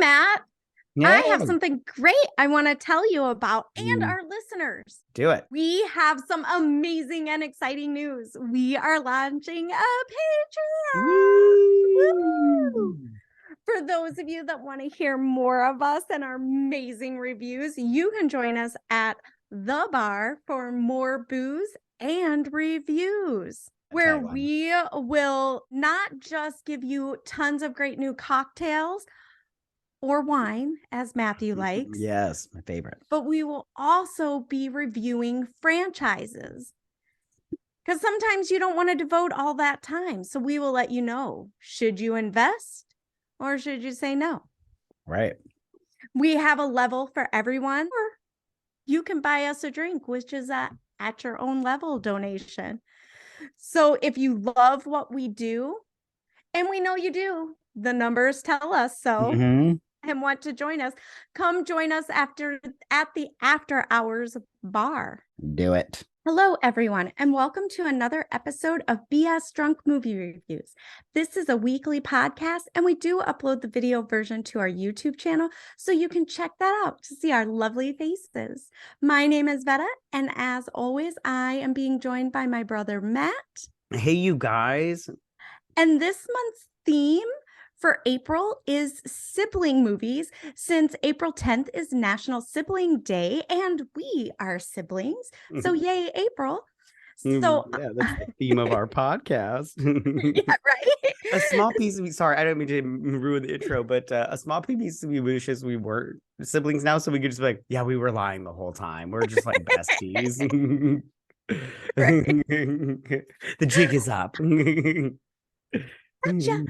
Matt. I have Yeah. something great I want to tell you about and our listeners. Do it. We have some amazing and exciting news. We are launching a Patreon. Woo! Woo! For those of you that want to hear more of us and our amazing reviews, you can join us at the bar for more booze and reviews, where we will not just give you tons of great new cocktails or wine, as Matthew likes. Yes, my favorite. But we will also be reviewing franchises, because sometimes you don't want to devote all that time. So we will let you know, should you invest or should you say no? Right. We have a level for everyone, or you can buy us a drink, which is at your own level donation. So if you love what we do, and we know you do, the numbers tell us so, and want to join us, come join us at the after hours bar. Do it. Hello, everyone, and welcome to another episode of BS Drunk Movie Reviews. This is a weekly podcast, and we do upload the video version to our YouTube channel, so you can check that out to see our lovely faces. My name is Vetta, and as always, I am being joined by my brother, Matt. Hey, you guys. And this month's theme for April is sibling movies, since April 10th is National Sibling Day, and we are siblings. So yay, April. So yeah, that's the theme of our podcast. Yeah, right. A small piece of me, sorry, I don't mean to ruin the intro, but a small piece of me wishes we were siblings now, so we could just be like, yeah, we were lying the whole time. We're just like besties. The jig is up. Gotcha.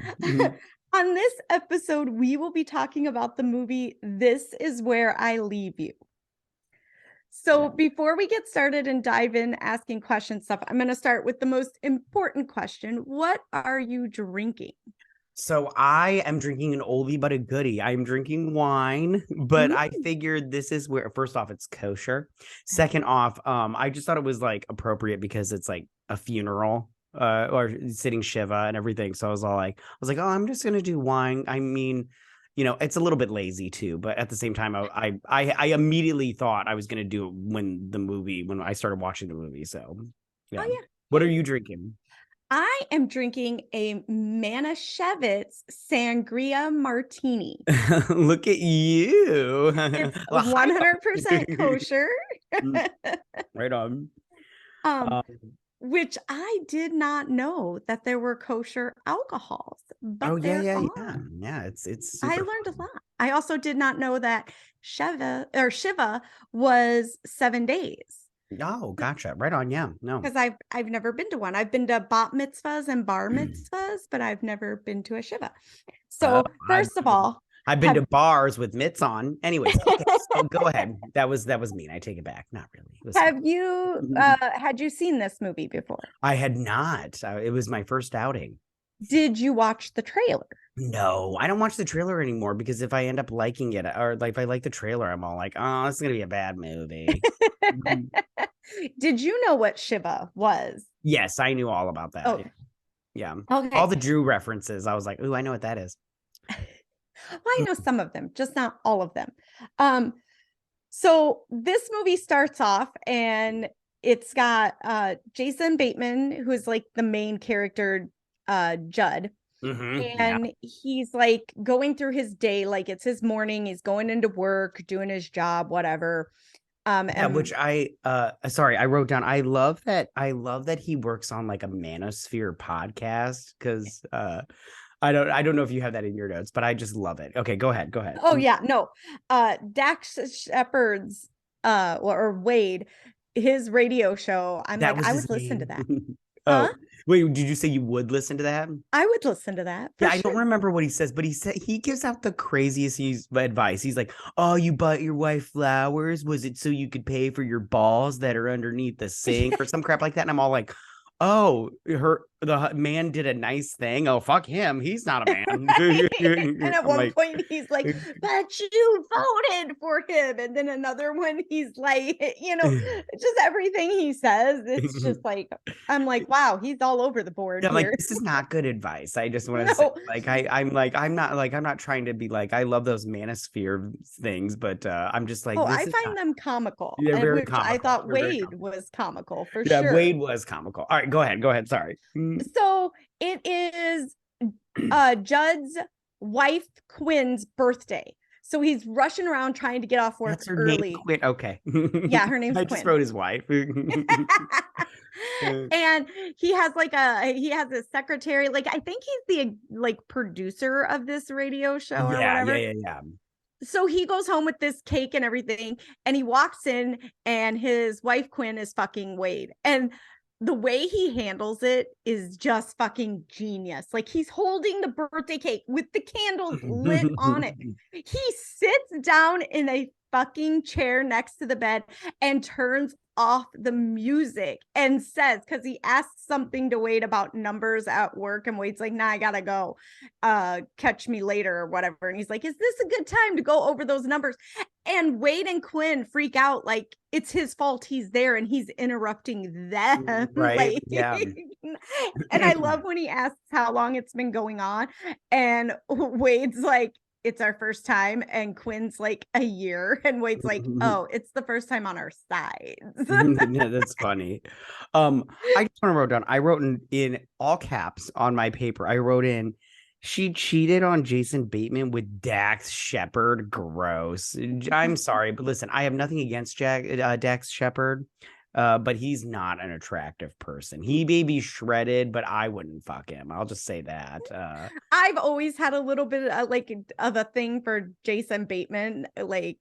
On this episode, we will be talking about the movie This Is Where I Leave You. So before we get started and dive in asking questions stuff, I'm going to start with the most important question. What are you drinking? So I am drinking an oldie but a goodie. I'm drinking wine, but I figured this is where, first off, it's kosher. Second off, I just thought it was like appropriate because it's like a funeral. Or sitting Shiva and everything. So I was like, oh, I'm just gonna do wine. I mean, it's a little bit lazy too, but at the same time, I immediately thought I was gonna do it when I started watching the movie. So yeah. Oh, yeah. What are you drinking? I am drinking a Manischewitz Sangria Martini. Look at you. It's 100% kosher. Right on. Which I did not know that there were kosher alcohols. But yeah. It's I learned a lot. I also did not know that Shiva was 7 days. Oh, gotcha. Right on. Yeah. No. Because I've never been to one. I've been to bat mitzvahs and bar mitzvahs, but I've never been to a Shiva. So first of all, I've been to bars with mitts on. Anyways, okay, so go ahead. That was mean. I take it back. Not really. Had you seen this movie before? I had not. It was my first outing. Did you watch the trailer? No, I don't watch the trailer anymore because if I end up liking it, or like if I like the trailer, I'm all like, oh, this is gonna be a bad movie. Did you know what Shiva was? Yes, I knew all about that. Oh. Yeah. Okay. All the Drew references. I was like, ooh, I know what that is. Well, I know some of them, just not all of them. So this movie starts off and it's got Jason Bateman, who is like the main character, Judd. And he's like going through his day, like it's his morning. He's going into work, doing his job, whatever. Which I wrote down. I love that he works on like a manosphere podcast because I don't know if you have that in your notes, but I just love it. Okay, go ahead. Oh yeah, no. Dax Shepard's or Wade, his radio show. I would listen to that. Oh, wait, did you say you would listen to that? I would listen to that. Yeah, sure. I don't remember what he says, but he gives out the craziest advice. He's like, oh, you bought your wife flowers? Was it so you could pay for your balls that are underneath the sink or some crap like that? And I'm all like, oh, the man did a nice thing. Oh, fuck him. He's not a man. Right? And at I'm one like, point he's like, but you voted for him. And then another one, he's like, just everything he says. It's just like, I'm like, wow, he's all over the board yeah, like, here. this is not good advice. I just want to say, No. like, I'm not trying to be like, I love those manosphere things, but I'm just like, Oh, this I is find not, them comical, they're and very which I comical. thought They're very Wade comical. was comical for Yeah, sure. Wade was comical. All right, go ahead. Go ahead. Sorry. So it is Judd's wife Quinn's birthday. So he's rushing around trying to get off work That's her name, early. Quinn. Okay. Yeah, her name's I just Quinn. wrote his wife. And he has a secretary. Like, I think he's the like producer of this radio show or whatever. Yeah. So he goes home with this cake and everything, and he walks in, and his wife Quinn is fucking Wade. And the way he handles it is just fucking genius. Like, he's holding the birthday cake with the candles lit on it. He sits down in a fucking chair next to the bed and turns off the music and says, because he asks something to Wade about numbers at work, and Wade's like, nah, I gotta go, catch me later or whatever. And he's like, is this a good time to go over those numbers? And Wade and Quinn freak out like it's his fault he's there and he's interrupting them. Right. Like, Yeah. and I love when he asks how long it's been going on, and Wade's like, it's our first time, and Quinn's like, a year, and Wade's like, oh, it's the first time on our sides. Yeah, that's funny. I just want to wrote down. I wrote in all caps on my paper. I wrote in, she cheated on Jason Bateman with Dax Shepard. Gross. I'm sorry, but listen, I have nothing against Dax Shepard. But he's not an attractive person. He may be shredded, but I wouldn't fuck him. I'll just say that. I've always had a little bit of a thing for Jason Bateman. Like,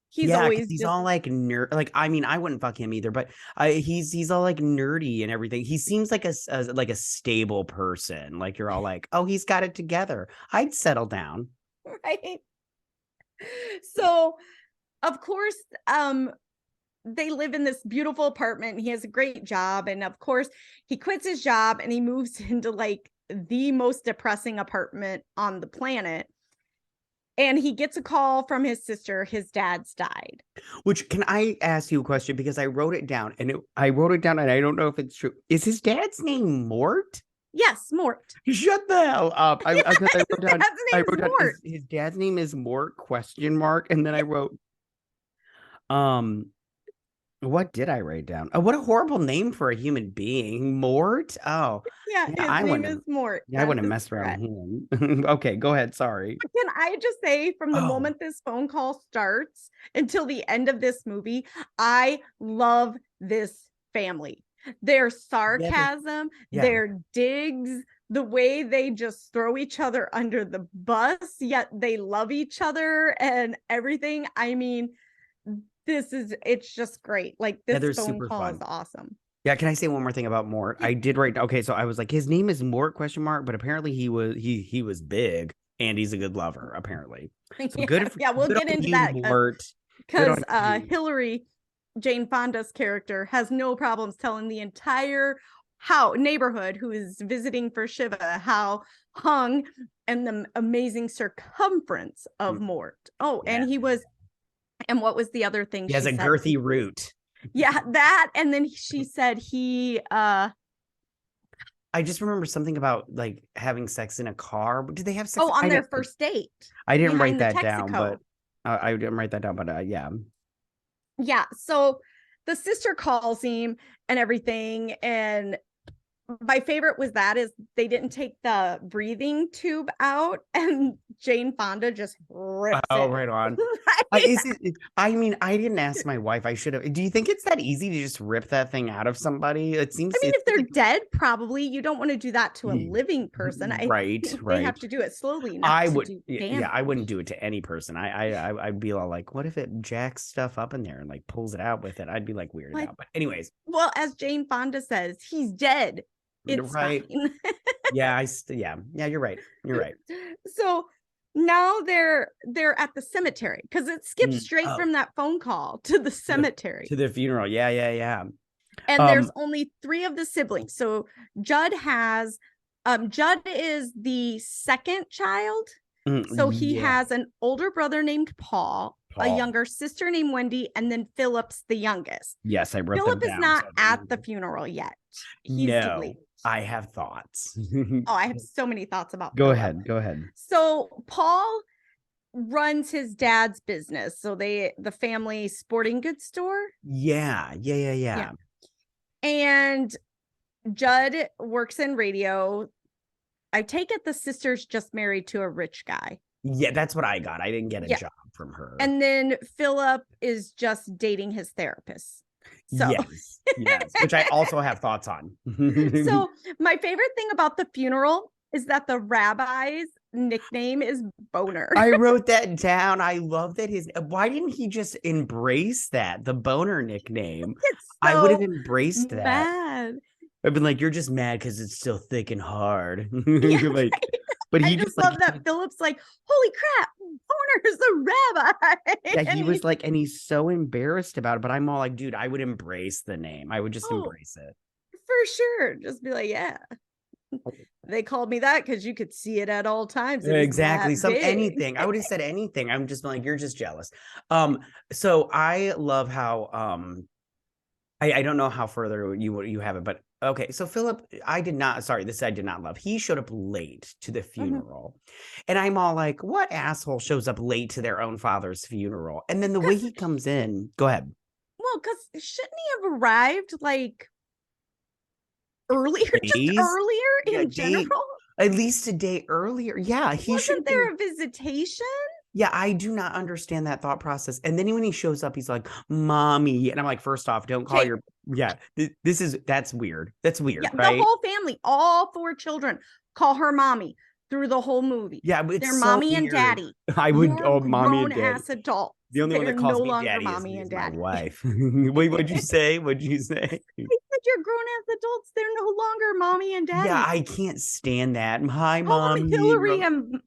he's always he's just all like nerd. Like, I mean, I wouldn't fuck him either, but he's all like nerdy and everything. He seems like a stable person. Like, you're all like, oh, he's got it together. I'd settle down. right. So, of course, they live in this beautiful apartment, and he has a great job, and of course he quits his job and he moves into like the most depressing apartment on the planet, and he gets a call from his sister. His dad's died. Which, can I ask you a question, because I wrote it down and I don't know if it's true. Is his dad's name Mort? Yes, Mort. Shut the hell up. I wrote down Mort. his dad's name is Mort ? And then I wrote what did I write down? Oh, what a horrible name for a human being. Mort? Oh, Yeah, yeah, his name is Mort. I wouldn't mess around with him. Okay, go ahead. Sorry. Can I just say, from the Oh, moment this phone call starts until the end of this movie, I love this family. Their sarcasm, yeah. their digs, the way they just throw each other under the bus, yet they love each other and everything. I mean, it's just great. Like, this they're phone super call fun. is awesome. Yeah, can I say one more thing about Mort? I did write. Okay, so I was like, his name is Mort ? But apparently he was big and he's a good lover. Apparently, so good. We'll good get on into you, that Mort. because Hillary, Jane Fonda's character, has no problems telling the entire neighborhood who is visiting for Shiva how hung and the amazing circumference of Mort. Oh, Yeah. and he was. And what was the other thing? He has a girthy root. Yeah, that. And then she said he I just remember something about like having sex in a car. Did they have sex? Oh, on their first date. I didn't write that down, but I didn't write that down, but yeah. Yeah. So the sister calls him and everything, and my favorite was they didn't take the breathing tube out, and Jane Fonda just rips it. Right on. I mean, I didn't ask my wife. I should have. Do you think it's that easy to just rip that thing out of somebody? It seems. I mean, if they're dead, probably you don't want to do that to a living person. Right. They have to do it slowly. I would. Yeah, I wouldn't do it to any person. I'd be all like, what if it jacks stuff up in there and like pulls it out with it? I'd be like weirded out. But anyways. Well, as Jane Fonda says, he's dead. It's right. Fine. Yeah, you're right. You're right. So now they're at the cemetery, because it skips straight from that phone call to the cemetery. To the funeral. Yeah. And there's Um, only 3 of the siblings. So Judd has Judd is the second child. So he yeah, has an older brother named Paul, a Paul. younger sister named Wendy, and then Philip's the youngest. Yes, I wrote Philip them is down, not so I at the remember. funeral yet. He's No, late. I have thoughts. Oh, I have so many thoughts about Go Philip. ahead. Go ahead. So Paul runs his dad's business. So the family sporting goods store. Yeah, yeah, yeah, Yeah. yeah. And Judd works in radio. I take it the sister's just married to a rich guy. Yeah, that's what I got. I didn't get a Yeah. job from her. And then Philip is just dating his therapist. So Yes, yes, which I also have thoughts on. so my favorite thing about the funeral is that the rabbi's nickname is Boner. I wrote that down. I love that why didn't he just embrace that, the Boner nickname? It's I would have so embraced that. mad. I've been like, you're just mad because it's still thick and hard. Yeah, Like, right. but I he just just like, love that Philip's like, holy crap, Boner's the rabbi. yeah, And he was like, and he's so embarrassed about it. But I'm all like, dude, I would embrace the name. I would just oh, embrace it. for sure. Just be like, yeah. They called me that because you could see it at all times. It was Exactly. that Some big. anything. I would have said anything. I'm just like, you're just jealous. So I love how I don't know how further you have it, but okay. So Philip, I did not, sorry, this I did not love. He showed up late to the funeral. And I'm all like, what asshole shows up late to their own father's funeral? And then the way he comes in, go ahead. Well, because shouldn't he have arrived like earlier, just Days? earlier Yeah, in general? at least a day earlier. Yeah, he should Wasn't have been. there a visitation? Yeah, I do not understand that thought process. And then when he shows up, he's like, "Mommy," and I'm like, first off, don't call Okay. your yeah. That's weird. That's weird, Yeah, the right? whole family, all 4 children, call her mommy through the whole movie. Yeah, but They're it's so mommy and weird. daddy. I would, You're oh, mommy grown and dad. ass adults. The only one They're that no calls me longer daddy mommy is and my daddy. wife. Wait, what'd you say? What'd you say? I said you're grown ass adults. They're no longer mommy and Yeah, daddy. I can't stand that. Hi, Call them mommy. Hillary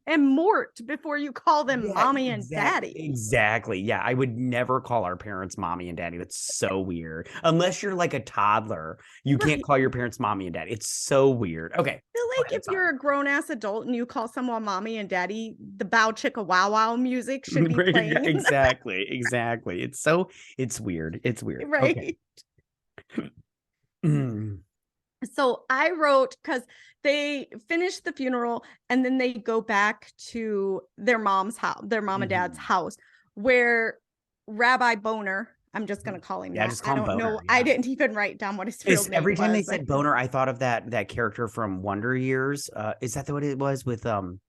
and Mort before you call them Yeah, mommy and daddy. exactly. Yeah, I would never call our parents mommy and daddy. That's so weird. Unless you're like a toddler, you can't Right. call your parents mommy and daddy. It's so weird. Okay. I feel Go like ahead, if you're sorry. a grown ass adult and you call someone mommy and daddy, the bow chicka wow wow music should be playing. Exactly. Exactly. It's weird. It's weird. Okay. Right. So I wrote because they finish the funeral and then they go back to their mom's house, their mom and dad's house, where Rabbi Boner, I'm just going to call him Yeah, that. just I call him don't know. Boner. I Yeah. didn't even write down what his real name Every time they was. said Boner, I thought of that character from Wonder Years. Is that what it was with um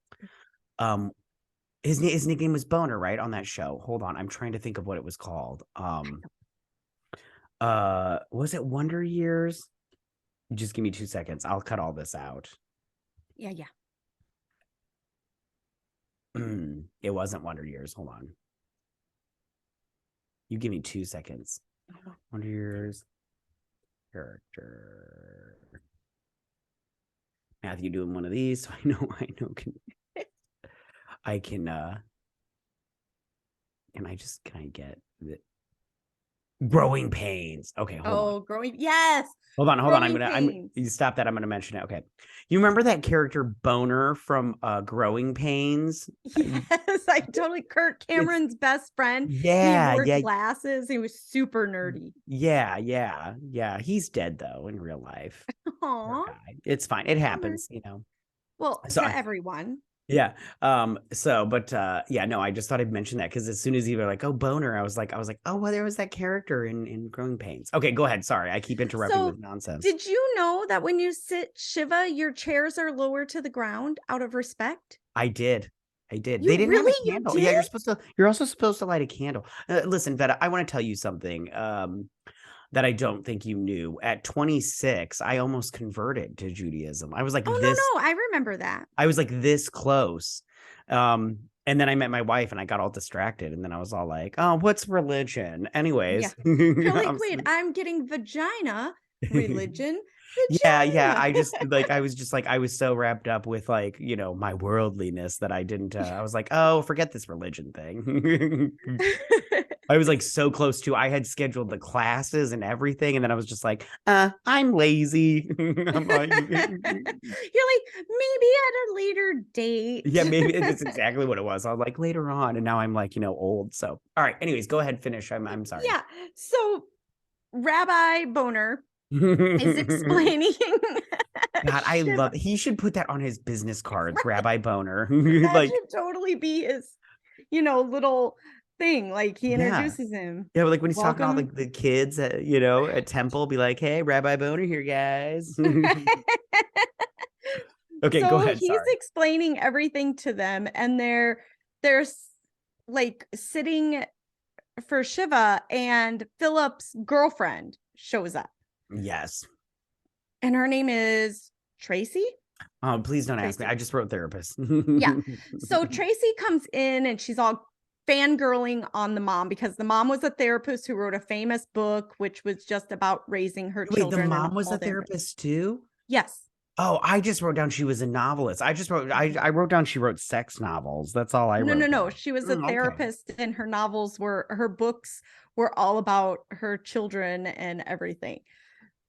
his nickname was Boner, right? On that show. Hold on. I'm trying to think of what it was called. Was it Wonder Years? Just give me 2 seconds. I'll cut all this out. Yeah, yeah. It wasn't Wonder Years. Hold on. You give me 2 seconds. Wonder Years character. Matthew doing one of these, so I know I can can I get the growing pains? Okay, hold on. Growing. Yes. Hold on. Pains. You stop that. I'm gonna mention it. Okay. You remember that character Boner from Growing Pains? Yes, I totally. Kurt Cameron's best friend. Yeah, He wore yeah. glasses. He was super nerdy. Yeah. He's dead though in real life. Aww. It's fine. It happens, Well, So to everyone. Yeah. Yeah, no, I just thought I'd mention that because as soon as you were like, oh, Boner, I was like, oh, well, there was that character in Growing Pains. Okay, go ahead. Sorry, I keep interrupting with nonsense. Did you know that when you sit Shiva, your chairs are lower to the ground out of respect? I did. They didn't really? have a candle. You Yeah, did? you're also supposed to light a candle. Listen, Vetta, I want to tell you something. That I don't think you knew. At 26, I almost converted to Judaism. I was like no, I remember that. I was like this close. And then I met my wife and I got all distracted. And then I was all like, oh, what's religion? Anyways. Yeah. You're like, wait, I'm getting vagina religion. Vagina. Yeah. I was so wrapped up with my worldliness that I didn't, I was like, oh, forget this religion thing. I was like so close to. I had scheduled the classes and everything, and then I was just like, I'm lazy. I'm like, You're like, maybe at a later date. yeah, maybe that's exactly what it was. I was like later on, and now I'm like, old. So, all right. Anyways, go ahead, finish. I'm sorry. Yeah. So Rabbi Boner is explaining God, I Shiva. love. He should put that on his business cards, Right? Rabbi Boner. That Like, should totally be his, little thing. Like he yeah. introduces him. Yeah, like when he's talking to all Welcome. the kids at at temple, be like, "Hey, Rabbi Boner here, guys." Okay, go So ahead. he's Sorry. explaining everything to them, and they're like sitting for Shiva, and Philip's girlfriend shows up, Yes. and her name is Tracy. Oh, please don't ask me. Tracy. I just wrote therapist. Yeah. So Tracy comes in and she's all fangirling on the mom because the mom was a therapist who wrote a famous book, which was just about raising her Wait, the children and mom was all a their. therapist too? Yes. Oh, I just wrote down she was a novelist. I wrote down she wrote sex novels. That's all I No, no, wrote no. down. She was a Okay. therapist, and her books were all about her children and everything.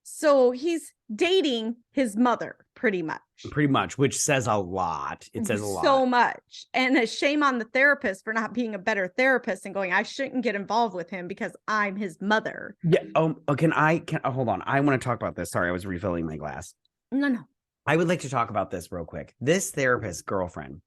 So he's dating his mother pretty much. Pretty much, which says a lot. It says a lot. So much. And a shame on the therapist for not being a better therapist and going, I shouldn't get involved with him because I'm his mother. Yeah. Hold on. I want to talk about this. Sorry, I was refilling my glass. No, no. I would like to talk about this real quick. This therapist girlfriend.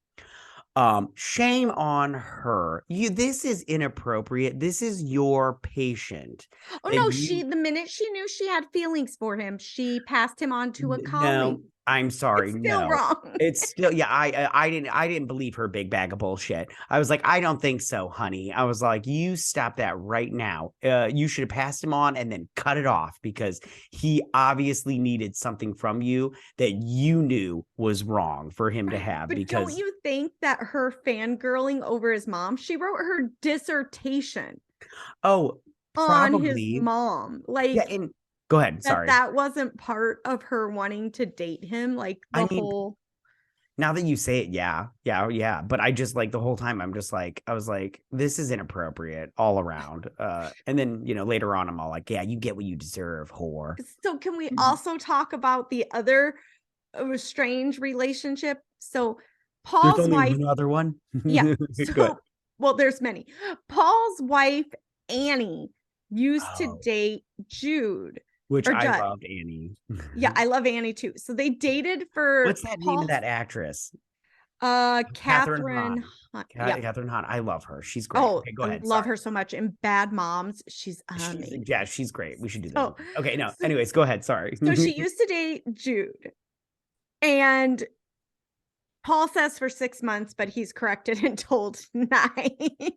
Shame on her. This is inappropriate. This is your patient. Oh And no, you the minute she knew she had feelings for him, she passed him on to a colleague. No, I'm sorry. It's still No. wrong. It's still, yeah, I didn't believe her big bag of bullshit. I was like, I don't think so, honey. I was like, you stop that right now. You should have passed him on and then cut it off because he obviously needed something from you that you knew was wrong for him to have. But don't Because you think that her fangirling over his mom, she wrote her dissertation oh, on his probably, mom. yeah. Like And go ahead. Sorry. that wasn't part of her wanting to date him. Like I the mean, whole. now that you say it, yeah, yeah, yeah. But I just like the whole time I'm just like, I was like, this is inappropriate all around. And then later on I'm all like, yeah, you get what you deserve, whore. So can we also talk about the other strange relationship? So There's Paul's only wife, one other one. yeah. Good. So well, there's many. Paul's wife, Annie, used to Oh, date Jude which or I Judd. loved Annie. Yeah, I love Annie too. So they dated for What's that name of Paul's that actress? Catherine Hahn. Catherine Hunt. Yeah. Catherine Hahn. I love her. She's great. Oh, Okay, go I ahead. love Sorry. her so much. In Bad Moms, she's She's amazing. yeah, she's great. We should do this. So, Okay, no. so, Anyways, go ahead. Sorry. so she used to date Jude, and Paul says for 6 months, but he's corrected and told 9 because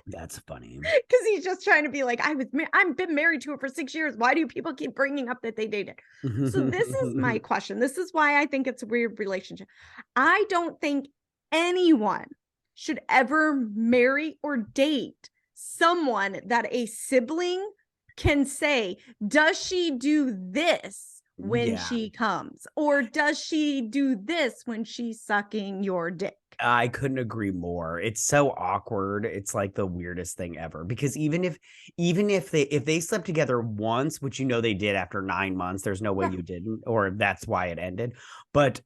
That's funny. he's just trying to be like, I've been married to her for 6 years. Why do people keep bringing up that they dated? So this is my question. This is why I think it's a weird relationship. I don't think anyone should ever marry or date someone that a sibling can say, does she do this when Yeah. she comes? Or does she do this when she's sucking your dick? I couldn't agree more. It's so awkward. It's like the weirdest thing ever because even if they slept together once, which they did after 9 months, there's no way you didn't, or that's why it ended. But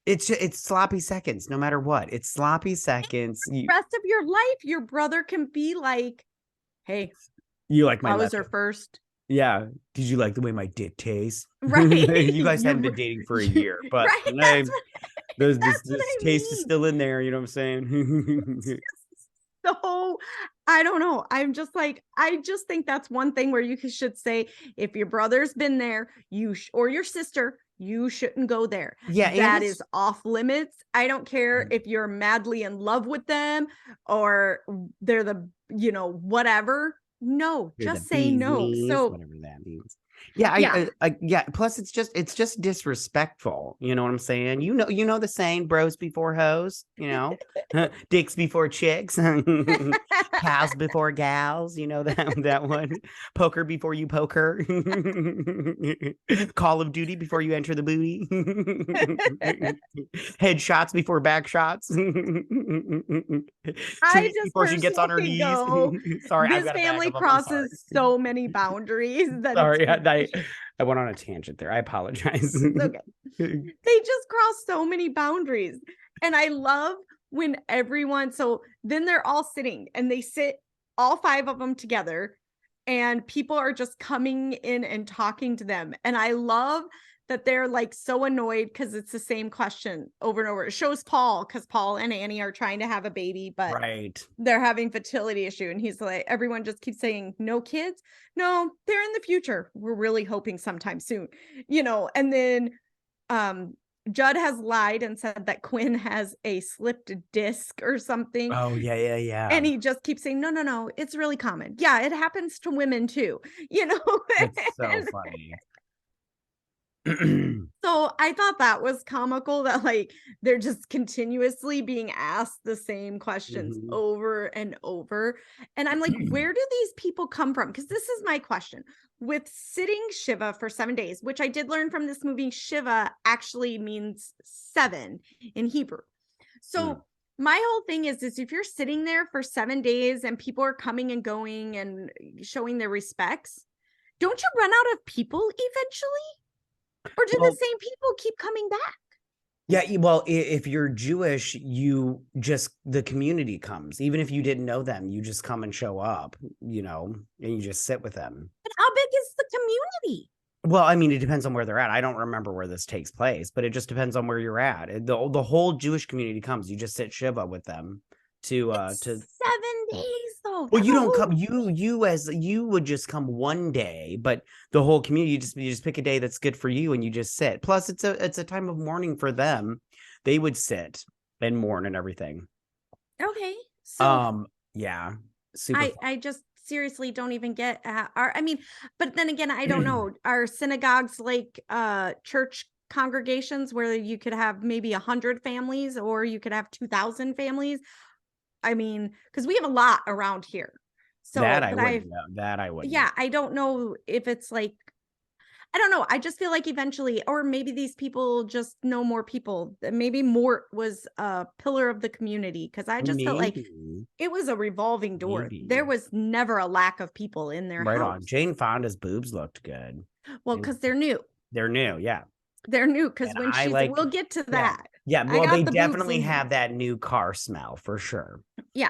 it's sloppy seconds no matter what. It's sloppy seconds. The rest of your life, your brother can be like, hey, You like my I was left. her first. Yeah. Did you like the way my dick tastes? Right. You guys hadn't been dating for a year, but right. this I taste is mean. still in there. You know what I'm saying? So I don't know. I'm just like, I just think that's one thing where you should say, if your brother's been there, or your sister, you shouldn't go there. Yeah, that is off limits. I don't care if you're madly in love with them or they're the, whatever. No, just say no. So whatever that means. Yeah, Yeah. yeah. Plus, it's just disrespectful. You know what I'm saying? You know the saying, "Bros before hoes." You know, dicks before chicks, cows before gals. You know that one. Poker before you poker. Call of Duty before you enter the booty. Headshots before back shots. I Trees just before she gets on her personally knees. go, Sorry, I've this got a bag family of them. I'm sorry. crosses so many boundaries that it's Sorry, ridiculous. I went on a tangent there. I apologize. It's okay. They just cross so many boundaries. And I love when everyone, so then they're all sitting and they sit all five of them together and people are just coming in and talking to them. And I love that they're like so annoyed because it's the same question over and over. It shows Paul because Paul and Annie are trying to have a baby, but Right. they're having fertility issue. And he's like, everyone just keeps saying, no kids. No, they're in the future. We're really hoping sometime soon, and then um Judd has lied and said that Quinn has a slipped disc or something. Oh, yeah. And he just keeps saying, no, no, no, it's really common. Yeah, it happens to women too, you know. It's so And funny. so I thought that was comical that like they're just continuously being asked the same questions Mhm. over and over. And I'm like, where do these people come from? Because this is my question. With sitting Shiva for 7 days, which I did learn from this movie, Shiva actually means seven in Hebrew. Mm. So my whole thing is if you're sitting there for 7 days and people are coming and going and showing their respects, don't you run out of people eventually? Or do the Well, same people keep coming back? yeah, well, if you're Jewish, you just the community comes. Even if you didn't know them, you just come and show up, and you just sit with them. But how big is the community? Well, I mean, it depends on where they're at. I don't remember where this takes place, but it just depends on where you're at. The whole Jewish community comes. You just sit Shiva with them to It's 7 days though. well, That's you a don't whole come. You would just come one day, but the whole community you just pick a day that's good for you, and you just sit. Plus, it's a time of mourning for them. They would sit and mourn and everything. okay. So Yeah, super I just seriously don't even get I mean, but then again, I don't know. Are synagogues like church congregations where you could have maybe 100 families or you could have 2,000 families? I mean, because we have a lot around here. that So, I but wouldn't know. That I wouldn't know. yeah, I don't know if it's like, I don't know. I just feel like eventually, or maybe these people just know more people. Maybe Mort was a pillar of the community because I just felt like Maybe, it was a revolving door. There maybe. was never a lack of people in their Right on. house. Jane Fonda's boobs looked good. Well, And because they're new. they're new, yeah. They're new because And when I she's, like, we'll get to yeah, that. yeah. I Well, they got the boobs definitely in. have that new car smell for sure. Yeah.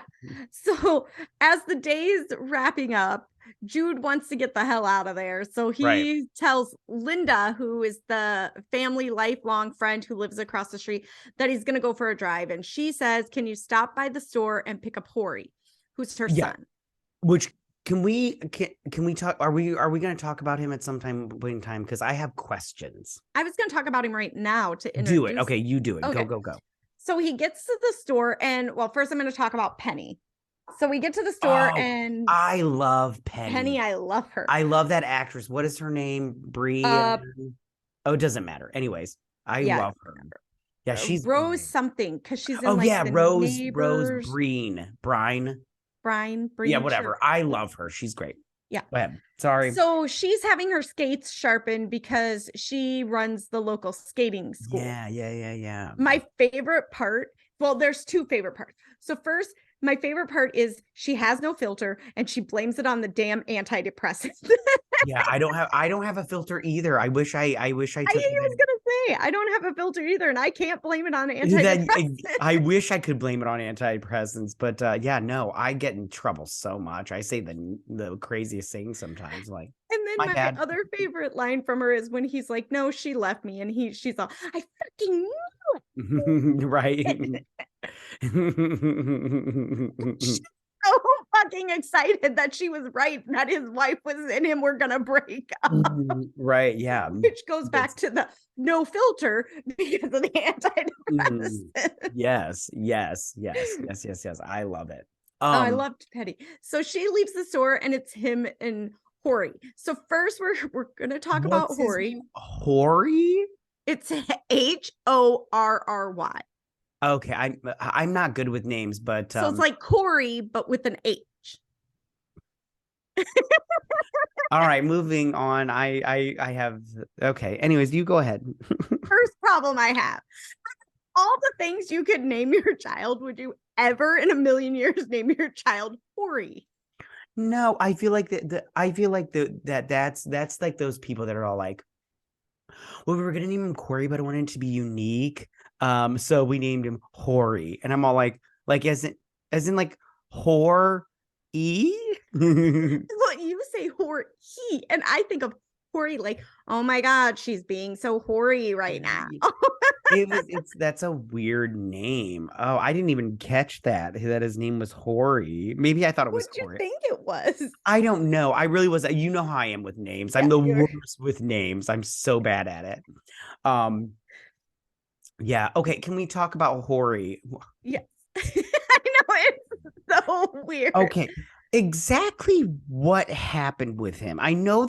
So as the day's wrapping up, Jude wants to get the hell out of there. So Right. he tells Linda, who is the family lifelong friend who lives across the street, that he's going to go for a drive. And she says, can you stop by the store and pick up Hori, who's her Yeah. son? Which can we talk? Are we going to talk about him at some time point in time? Because I have questions. I was going to talk about him right now to Do it. introduce. Okay, you do it. Go, Okay. go, go. So he gets to the store and well, first I'm going to talk about Penny. So we get to the store Oh, and I love Penny. Penny, I love her. I love that actress. What is her name? Brie. Oh, it doesn't matter. Anyways, I love her. Yeah, she's Rose something because she's in oh like yeah, the Rose neighbors. Brine. Brian Yeah, Breach. whatever. I love her. She's great. Yeah. Go ahead. Sorry. So she's having her skates sharpened because she runs the local skating school. Yeah. My favorite part, well, there's two favorite parts. So first, my favorite part is she has no filter and she blames it on the damn antidepressants. Yeah, I don't have a filter either. I wish I I took was gonna say I don't have a filter either, and I can't blame it on that. antidepressants. I wish I could blame it on antidepressants, but yeah, no, I get in trouble so much. I say the craziest things sometimes, like And then my my bad. other favorite line from her is when he's like, "No, she left me," and she's all, "I fucking knew Right. it." She's so fucking excited that she was right, that his wife was in him. We're gonna break up, Right. Yeah. which goes back to the no filter because of the antidepressant. Yes. I love it. Oh, I loved Petty. So she leaves the store and it's him and Hori. So first we're gonna talk about What's his Hori. name? Hori? It's Horry. Okay, I'm not good with names, but So it's like Corey, but with an H. all right, moving on. I have okay. Anyways, you go ahead. First problem I have. All the things you could name your child, would you ever in a million years name your child Hori? No, I feel like I feel like that's like those people that are all like, well, we were gonna name him Corey, but I wanted it to be unique. So we named him Hori. And I'm all like as in like whore e. Well, you say Hori, and I think of Hori like, oh my God, she's being so hoary right now. That's a weird name. Oh, I didn't even catch that his name was Hori. Maybe I thought it was What'd you Corey. think it was? I don't know. I really was. You know how I am with names. I'm Yeah, the you're worst with names. I'm so bad at it. Um, yeah. Okay. Can we talk about Hori? yes. I know it's so weird. Okay. Exactly what happened with him? I know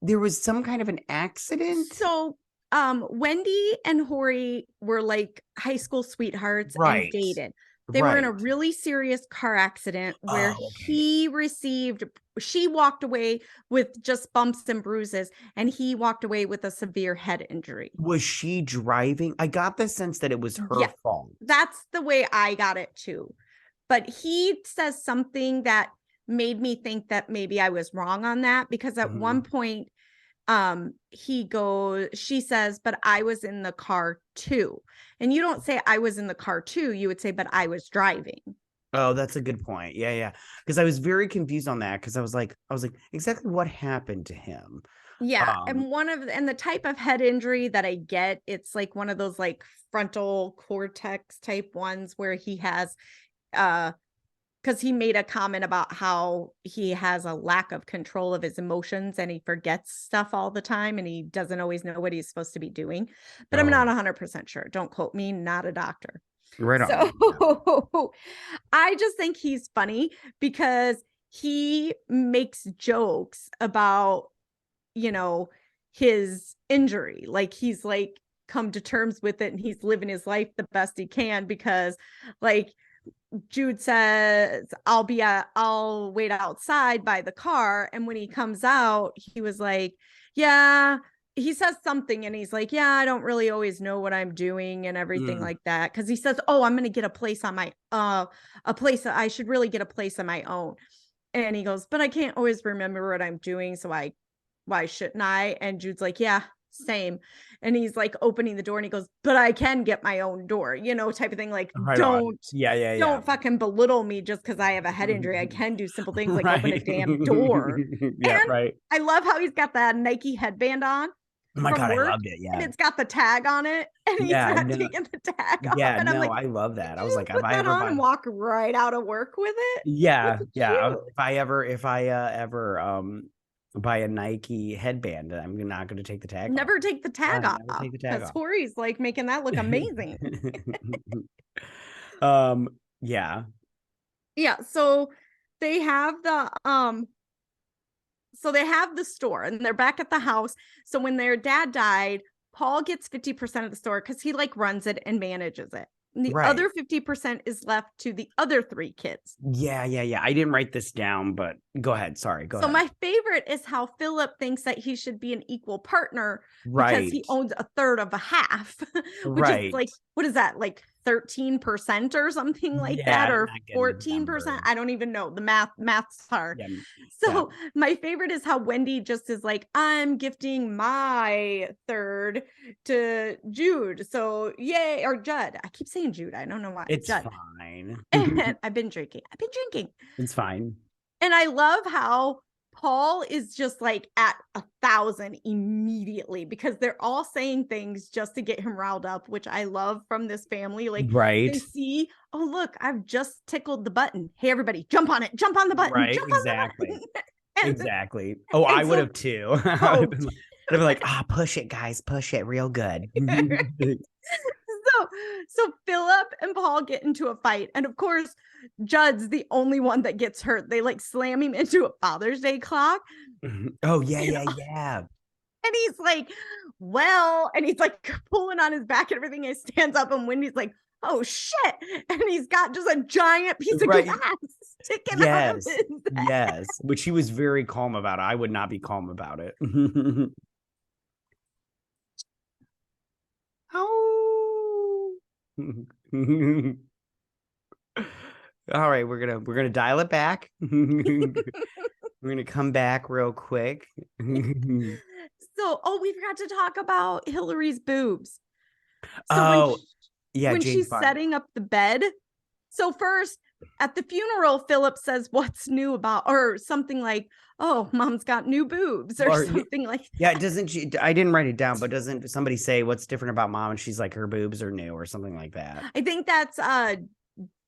there was some kind of an accident. So Wendy and Hori were like high school sweethearts and Right. dated. They were in Right. a really serious car accident where Oh, okay. she walked away with just bumps and bruises, and he walked away with a severe head injury. Was she driving? I got the sense that it was her Yeah, fault. that's the way I got it too. But he says something that made me think that maybe I was wrong on that, because at one Mhm. point she says, but I was in the car too. And you don't say I was in the car too, you would say, but I was driving. Oh, that's a good point. Yeah, yeah. Because I was very confused on that because I was like, exactly what happened to him? Yeah, Um, and the type of head injury that I get, it's like one of those like frontal cortex type ones where he has uh because he made a comment about how he has a lack of control of his emotions and he forgets stuff all the time and he doesn't always know what he's supposed to be doing. But I'm not oh, 100% sure. Don't quote me, not a doctor. right on. So I just think he's funny because he makes jokes about, you know, his injury. Like he's like come to terms with it and he's living his life the best he can because like Jude says, I'll wait outside by the car. And when he comes out, he was like, yeah, he says something and he's like, yeah, I don't really always know what I'm doing and everything Mm, like that. Cause he says, oh, I'm going to get a place on my, a place. I should really get a place on my own. And he goes, but I can't always remember what I'm doing. So why shouldn't I? And Jude's like, yeah, same. And he's like opening the door and he goes, but I can get my own door, type of thing. Like, right on. don't Yeah, yeah, yeah. don't fucking belittle me just because I have a head injury. I can do simple things like open a Right. damn door. Yeah, And right. I love how he's got that Nike headband on Oh my from God, I work loved it. and Yeah. it's got the tag on it and he's Yeah, not no, taking the tag off. yeah, And I'm no, like, I love did that. I was you like, if put I that ever on and buy, walk right out of work with it? Look yeah, at yeah. you. If I ever buy a Nike headband, I'm not going to take the tag off. Never take the Yeah, tag never off take the tag because off. Tori's like making that look amazing. um, yeah. Yeah, they have the they have the store and they're back at the house. So when their dad died, Paul gets 50% of the store because he like runs it and manages it. And the Right. other 50% is left to the other three kids. Yeah, yeah, yeah. I didn't write this down, but go ahead. Sorry, go So ahead. my favorite is how Philip thinks that he should be an equal partner because Right. he owns a third of a half, which is Right. like, what is that? Like 13% or something like Yeah, that, I'm or not getting the 14%. number. I don't even know. The math's hard. Yeah, yeah. So my favorite is how Wendy just is like, I'm gifting my third to Jude. So yay, or Judd. I keep saying Jude. I don't know why. It's Judd. fine. And I've been drinking. It's fine. And I love how Paul is just like at 1,000 immediately because they're all saying things just to get him riled up, which I love from this family. Like Right. they see, oh, look, I've just tickled the button. Hey, everybody, jump on it, jump on the button, Right. jump on the Exactly. button. and, Exactly. Oh, I and would so, have too. I'd oh, have been like, push it, guys, push it real good. so So Philip and Paul get into a fight, and of course Judd's the only one that gets hurt. They like slam him into a Father's Day clock. Oh yeah, and, yeah. and he's like, well, and he's like pulling on his back and everything. And he stands up, and Wendy's like, oh shit, and he's got just a giant piece of Right. glass sticking out of Yes. his head. Yes. Which he was very calm about. I would not be calm about it. Oh. All right, we're gonna dial it back. We're gonna come back real quick. So, oh, we forgot to talk about Hillary's boobs. So Oh, yeah, when Jane she's Fonda. setting up the bed, so first at the funeral, Philip says, "What's new about?" or something like, "Oh, mom's got new boobs," or Or something like yeah, that. doesn't she? I didn't write it down, but doesn't somebody say what's different about mom? And she's like, her boobs are new or something like that. I think that's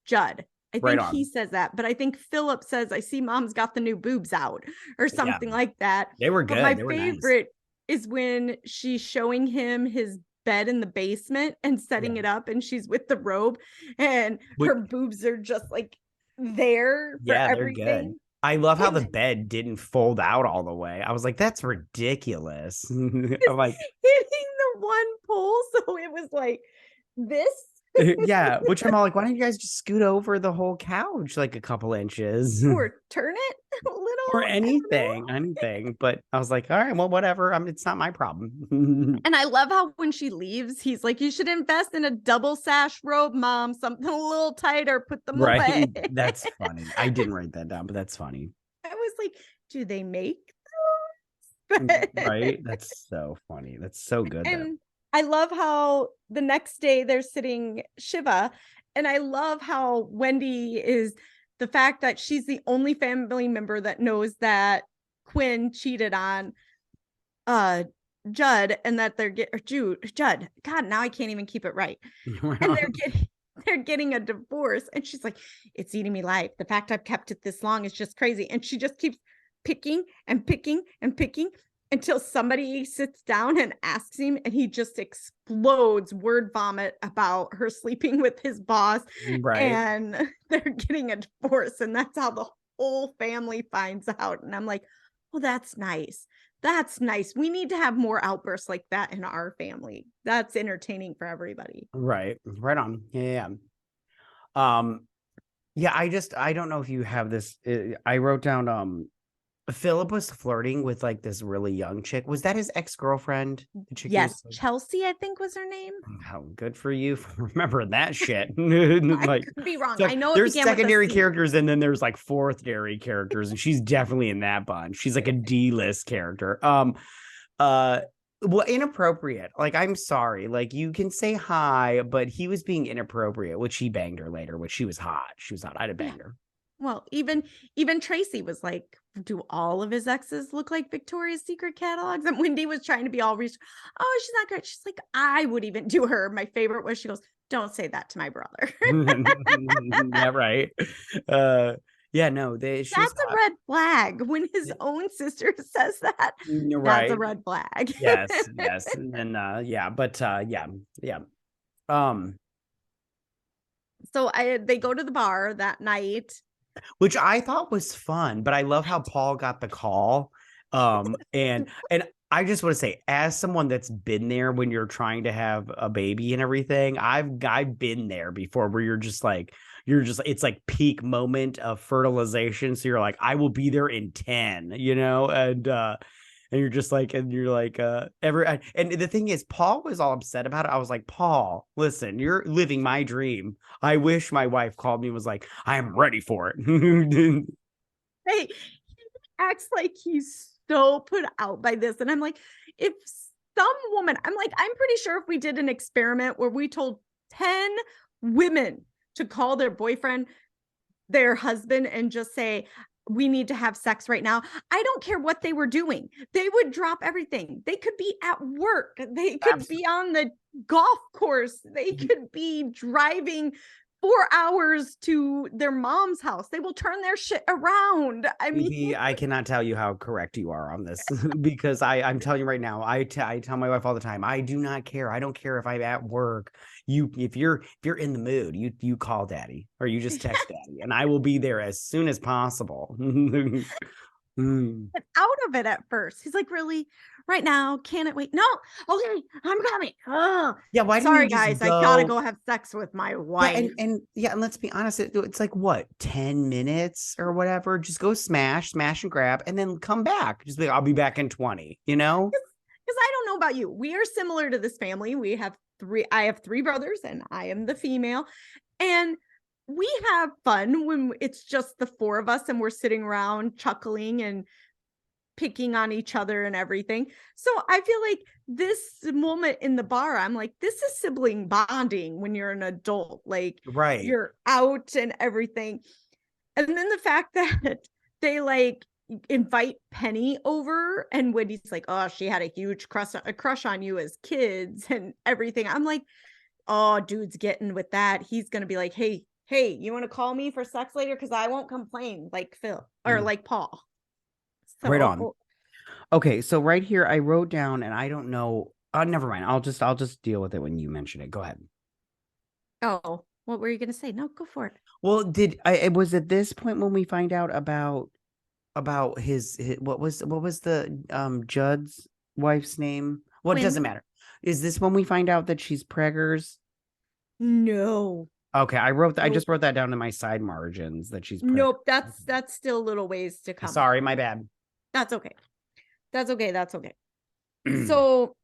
Judd. I Right think he on. says that, but I think Philip says, "I see mom's got the new boobs out," or Yeah, something like that. they were But good. my They were nice. favorite is when she's showing him his bed in the basement and setting Yeah. it up, and she's with the robe, and But her boobs are just like there for yeah, they're good. everything. I love how And the bed didn't fold out all the way. I was like, that's ridiculous. I'm just like, hitting the one pole, so it was like this. yeah, which I'm all like, why don't you guys just scoot over the whole couch like a couple inches Or turn it a little. or I don't know. anything? But I was like, all right, well, whatever. It's not my problem. And I love how when she leaves, he's like, "You should invest in a double sash robe, mom, something a little tighter, put them away." Right? That's funny. I didn't write that down, but that's funny. I was like, do they make those? Right? That's so funny. That's so good though. And I love how the next day they're sitting Shiva. And I love how Wendy is the fact that she's the only family member that knows that Quinn cheated on Judd, and that Judd. God, now I can't even keep it right. And they're getting a divorce. And she's like, "It's eating me alive. The fact I've kept it this long is just crazy." And she just keeps picking and picking and picking until somebody sits down and asks him, and he just explodes word vomit about her sleeping with his boss, Right. and they're getting a divorce. And that's how the whole family finds out. And I'm like, well, that's nice. That's nice. We need to have more outbursts like that in our family. That's entertaining for everybody. Right. Right on. Yeah. Yeah, I don't know if you have this. I wrote down Philip was flirting with like this really young chick. Was that his ex-girlfriend? The chick he was Yes, Chelsea, I think was her name. how good for you for remembering that shit. I Like could be wrong. so I know it there's began with a secondary C. characters and then there's like fourth-dairy characters, and she's definitely in that bunch. She's like a D-list character. Well, inappropriate. Like, I'm sorry. Like, you can say hi, but he was being inappropriate, which he banged her later, which she was hot. She was hot. I'd have Yeah. banged her. Well, even Tracy was like, "Do all of his exes look like Victoria's Secret catalogs?" And Wendy was trying to be all "Oh, she's not good." She's like, "I would even do her." My favorite was she goes, "Don't say that to my brother." Yeah, right. Yeah, no, she was That's a hot. red flag. When his own sister says that, You're that's a right. red flag. Yes, yes. And then yeah, but yeah, yeah. Um, So they go to the bar that night. which I thought was fun, but I love how Paul got the call. And I just want to say, as someone that's been there when you're trying to have a baby and everything, I've been there before where it's like peak moment of fertilization. So you're like, I will be there in 10, and you're just like, and you're like, and the thing is, Paul was all upset about it. I was like, Paul, listen, you're living my dream. I wish my wife called me and was like, I am ready for it. He acts like he's so put out by this. And I'm like, if some woman, I'm pretty sure if we did an experiment where we told 10 women to call their boyfriend, their husband, and just say, "We need to have sex right now," I don't care what they were doing. They would drop everything. They could be at work. They could be on the golf course. They could be driving 4 hours to their mom's house. They will turn their shit around. I mean, Maybe I cannot tell you how correct you are on this because I'm telling you right now, I tell my wife all the time, I do not care. I don't care if I'm at work. If you're in the mood, you call daddy or you just text daddy and I will be there as soon as possible. out of it at first. He's like, really? Right now? Can it wait? No. Okay, I'm coming. Oh, Yeah, why didn't sorry, you just guys. I gotta go? go have sex with my Yeah, wife. and let's be honest, it's like what, 10 minutes or whatever. Just go smash and grab, and then come back. Just be like, I'll be back in 20, you know? Because I don't know about you. We are similar to this family. I have 3 brothers and I am the female. And we have fun when it's just the 4 of us and we're sitting around chuckling and picking on each other and everything. So I feel like this moment in the bar, I'm like, this is sibling bonding when you're an adult, like Right. you're out and everything. And then the fact that they like invite Penny over, and Wendy's like, oh, she had a huge crush on you as kids and everything. I'm like, oh, dude's getting with that. He's gonna be like, hey, you want to call me for sex later? Because I won't complain like Phil or like Paul. Right on. So Okay, so right here I wrote down, and I don't know. Never mind. I'll just deal with it when you mention it. Go ahead. oh, what were you gonna say? No, go for it. Well, it was at this point when we find out about his what was the Judd's wife's name? Well, it doesn't Quinn? matter. Is this when we find out that she's preggers? No. Okay, I Nope. just wrote that down in my side margins that she's preggers. Nope. That's still a little ways to come. Sorry, my bad. That's okay. That's okay. That's okay. So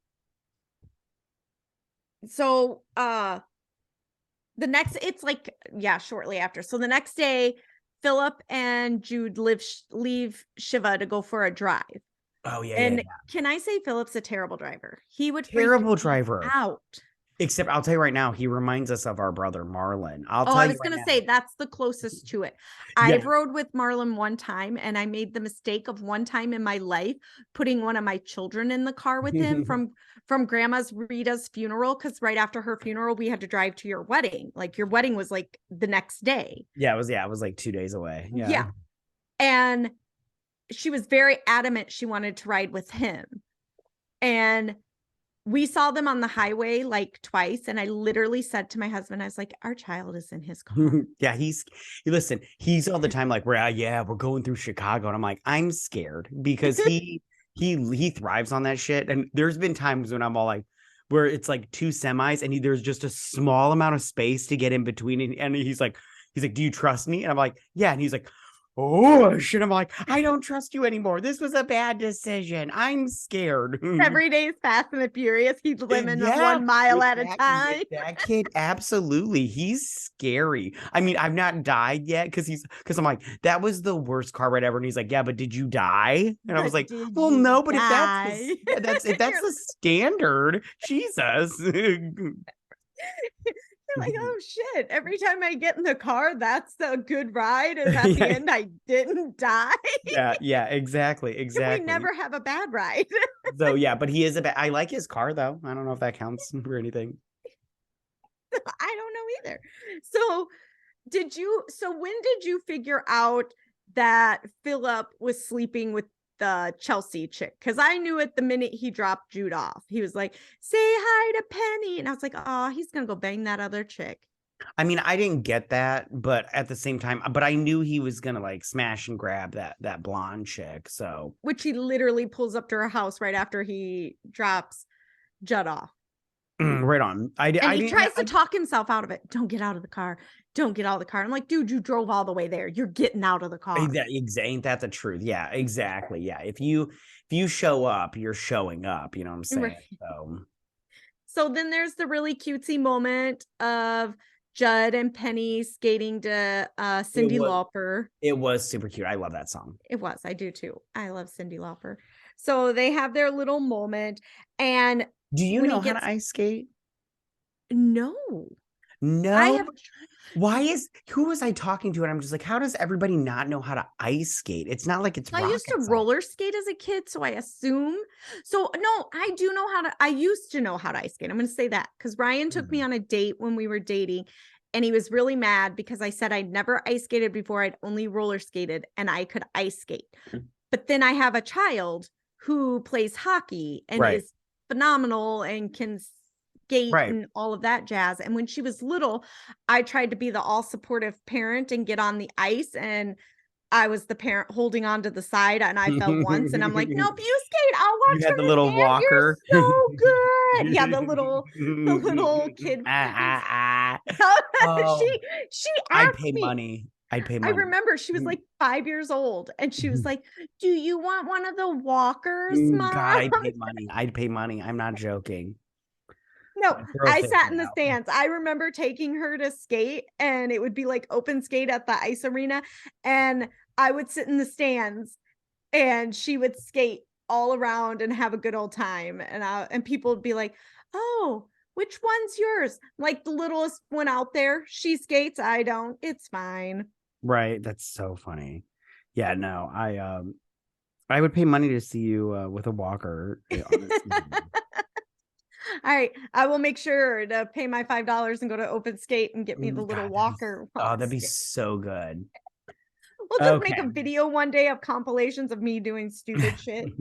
the next, it's like, yeah, shortly after. So the next day, Philip and Jude leave Shiva to go for a drive. Oh yeah, And yeah. can I say Philip's a terrible driver? He would freak Terrible me driver. out. Except I'll tell you right now, he reminds us of our brother Marlon. I'll Oh, tell I you was right going to now. say that's the closest to it. Yeah. I've rode with Marlon one time and I made the mistake of one time in my life putting one of my children in the car with him from grandma's Rita's funeral, cuz right after her funeral we had to drive to your wedding. Like your wedding was like the next day. Yeah, it was like 2 days away. Yeah. And she was very adamant she wanted to ride with him. And we saw them on the highway like twice. And I literally said to my husband, I was like, our child is in his car. Yeah, listen, he's all the time like, we're going through Chicago. And I'm like, I'm scared because he thrives on that shit. And there's been times when I'm all like, where it's like 2 semis and there's just a small amount of space to get in between. And he's like, do you trust me? And I'm like, yeah. And he's like, oh shit. I'm like, I don't trust you anymore. This was a bad decision. I'm scared. Every day is Fast and the Furious. He's living 1 mile at a time. That kid, absolutely. He's scary. I mean, I've not died yet because I'm like, that was the worst car ride ever. And he's like, yeah, but did you die? And I was like, well, no, but if that's the standard, Jesus. Like, oh shit, every time I get in the car, that's a good ride, and at the end I didn't die. yeah, exactly. We never have a bad ride. So yeah, but he is I like his car though. I don't know if that counts for anything. I don't know either. So when did you figure out that Philip was sleeping with the Chelsea chick? Because I knew it the minute he dropped Jude off. He was like, say hi to Penny. And I was like, oh, he's gonna go bang that other chick. I mean, I didn't get that, but at the same time, but I knew he was gonna like smash and grab that blonde chick. So which he literally pulls up to her house right after he drops Judd off. Right on. He tries to talk himself out of it. Don't get out of the car. Don't get out of the car. I'm like, dude, you drove all the way there. You're getting out of the car. Ain't that the truth? Yeah, exactly. Yeah. If you show up, you're showing up. You know what I'm saying? Right. So then there's the really cutesy moment of Judd and Penny skating to Cyndi Lauper. It was super cute. I love that song. It was. I do too. I love Cyndi Lauper. So they have their little moment. And do you know how to ice skate? No. Who was I talking to? And I'm just like, how does everybody not know how to ice skate? It's not like it's I used to roller skate as a kid, so I assume. So no, I used to know how to ice skate. I'm going to say that because Ryan took me on a date when we were dating And he was really mad because I said I'd never ice skated before. I'd only roller skated and I could ice skate. But then I have a child who plays hockey and Right. is phenomenal and can skate Right. and all of that jazz. And when she was little, I tried to be the all supportive parent and get on the ice. And I was the parent holding on to the side and I fell once and I'm like, nope, you skate. I'll You watch had from the the little stand. walker. You're so good. Yeah, the little kid. Oh, She I'd asked pay me. money. I'd pay I money. remember she was like 5 years old and she was like, do you want one of the walkers, God, Mom? I'd pay money. I'd pay money. I'm not joking. No, I'd throw a I fit sat in the out. stands. I remember taking her to skate and it would be like open skate at the ice arena. And I would sit in the stands and she would skate all around and have a good old time. And people would be like, oh, which one's yours? Like the littlest one out there. She skates. I don't. It's fine. Right. That's so funny. Yeah, no, I would pay money to see you with a walker. All right. I will make sure to pay my $5 and go to open skate and get me the little God, walker. that'd be so good. We'll just make Okay. a video one day of compilations of me doing stupid shit.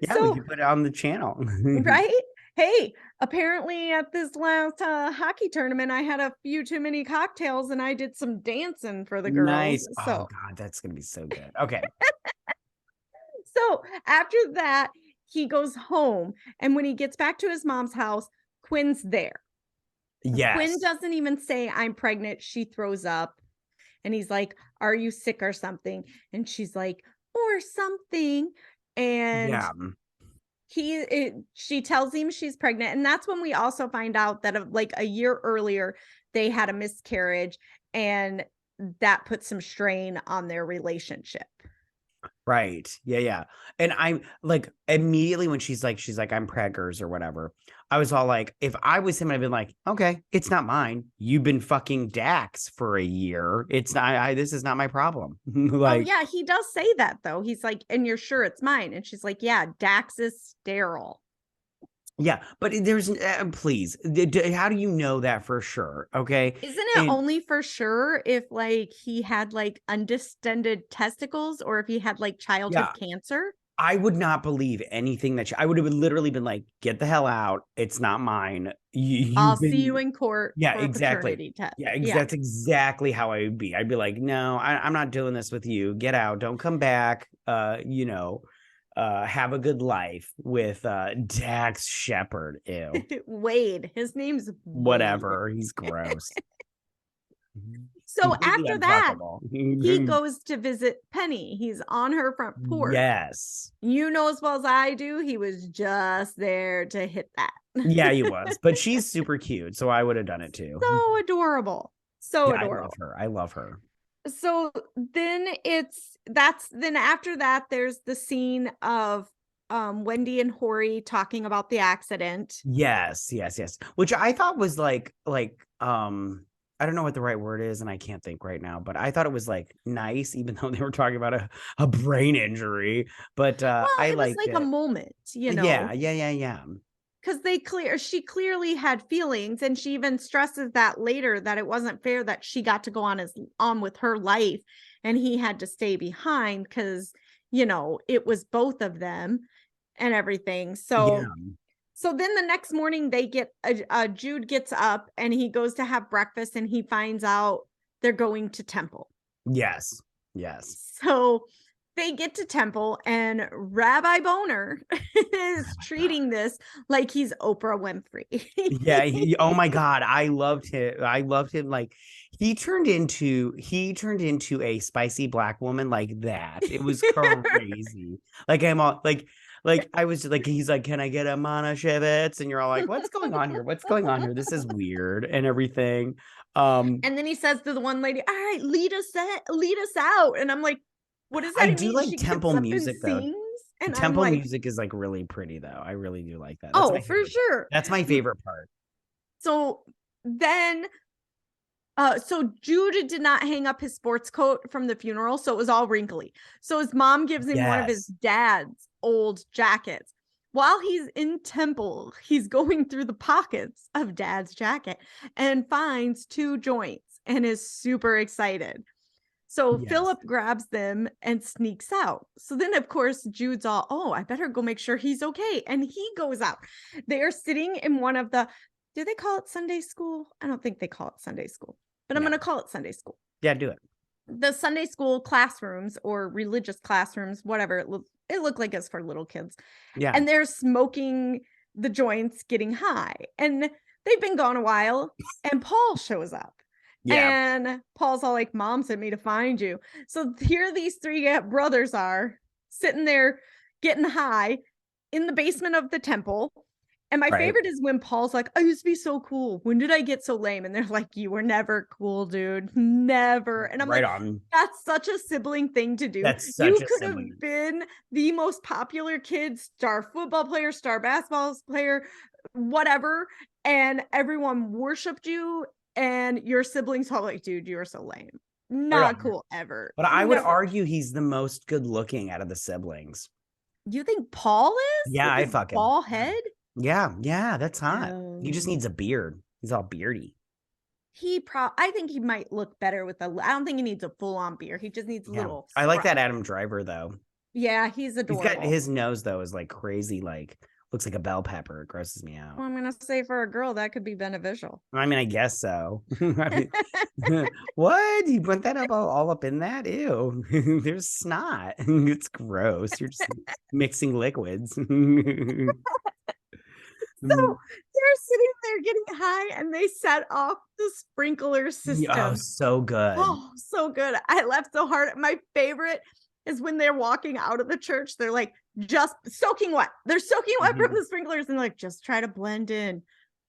Yeah, we So, could put it on the channel. right? Hey, apparently at this last hockey tournament, I had a few too many cocktails and I did some dancing for the girls. Nice. Oh God, that's gonna be so good. Okay. So after that, he goes home. And when he gets back to his mom's house, Quinn's there. Quinn Yes. doesn't even say, I'm pregnant. She throws up. And he's like, are you sick or something? And she's like, or something. And Yeah. she tells him she's pregnant. And that's when we also find out that like a year earlier, they had a miscarriage and that put some strain on their relationship. Right. Yeah, yeah. And I'm like immediately when she's like, I'm preggers or whatever. I was all like, if I was him, I'd been like, okay, it's not mine. You've been fucking Dax for a year. It's not this is not my problem. Oh, Like, yeah, he does say that though. He's like, and you're sure it's mine? And she's like, yeah, Dax is sterile. yeah, but there's please, how do you know that for sure? Okay. Isn't it And only for sure if like he had like undistended testicles or if he had like childhood yeah, cancer? I would not believe anything that I would have literally been like, get the hell out. It's not mine. I'll You've see you been, in court yeah, for a exactly. paternity test. Yeah, Yeah. that's exactly how I would be. I'd be like, no, I'm not doing this with you. Get out. Don't come back. Have a good life with Dax Shepard. Ew. Wade. His name's Wade. Whatever. He's gross. So Completely after that, unfuckable. he goes to visit Penny. He's on her front porch. Yes. You know as well as I do, he was just there to hit that. Yeah, he was. But she's super cute, so I would have done it too. So adorable. So Yeah, adorable. I love her. So then then after that, there's the scene of Wendy and Hori talking about the accident. Yes. Which I thought was like I don't know what the right word is, and I can't think right now, but I thought it was like nice, even though they were talking about a brain injury. But Well, I it was liked like it. a moment, Yeah. because she clearly had feelings, and she even stresses that later that it wasn't fair that she got to go on with her life and he had to stay behind because it was both of them and everything. Yeah. So then the next morning they get Jude gets up and he goes to have breakfast and he finds out they're going to Temple. Yes. So they get to Temple and Rabbi Boner is treating this like he's Oprah Winfrey. Yeah. Oh my God. I loved him. Like he turned into a spicy black woman like that. It was crazy. Like I'm all like I was like, he's like, can I get a Monoshevitz? And you're all like, what's going on here? This is weird and everything. And then he says to the one lady, all right, lead us out. And I'm like, what does that I mean? do like She temple gets up music and though. sings? And Temple I'm like, music is like really pretty though. I really do like that. oh, for sure. That's my favorite part. So then so Jude did not hang up his sports coat from the funeral, so it was all wrinkly. So his mom gives him one of his dad's old jackets. while he's in temple, he's going through the pockets of dad's jacket and finds 2 joints and is super excited. So Yes. Philip grabs them and sneaks out. So then, of course, Jude's all, oh, I better go make sure he's okay. And he goes out. They are sitting in one of the, do they call it Sunday school? I don't think they call it Sunday school, but I'm No. going to call it Sunday school. Yeah, do it. The Sunday school classrooms or religious classrooms, whatever it looked like it's for little kids. Yeah. And they're smoking the joints, getting high. And they've been gone a while. And Paul shows up. Yeah. And Paul's all like, Mom sent me to find you. So here these 3 brothers are sitting there getting high in the basement of the temple. And my favorite is when Paul's like, I used to be so cool. When did I get so lame? And they're like, you were never cool, dude. Never. And I'm like, on. that's such a sibling thing to do. That's such You a could have sibling. been the most popular kid, star football player, star basketball player, whatever. And everyone worshiped you. And your siblings all like, dude, you're so lame. Not cool ever. But I would Never. argue he's the most good looking out of the siblings. You think Paul is? Yeah, With I his fucking bald head. Yeah, that's hot. He just No. needs a beard. He's all beardy. I think he might look better with I don't think he needs a full-on beard. He just needs a little I like that scruff. Adam Driver though. Yeah, he's adorable. He's got his nose though is like crazy, like looks like a bell pepper. It grosses me out. Well, I'm gonna say for a girl that could be beneficial. I mean, I guess so. I mean, what? You put that up all up in that? Ew. There's snot. It's gross. You're just mixing liquids. So they're sitting there getting high and they set off the sprinkler system. Oh, so good. Oh, so good. I laughed so hard. My favorite is when they're walking out of the church. They're like just soaking wet. They're soaking wet from the sprinklers and like, just try to blend in.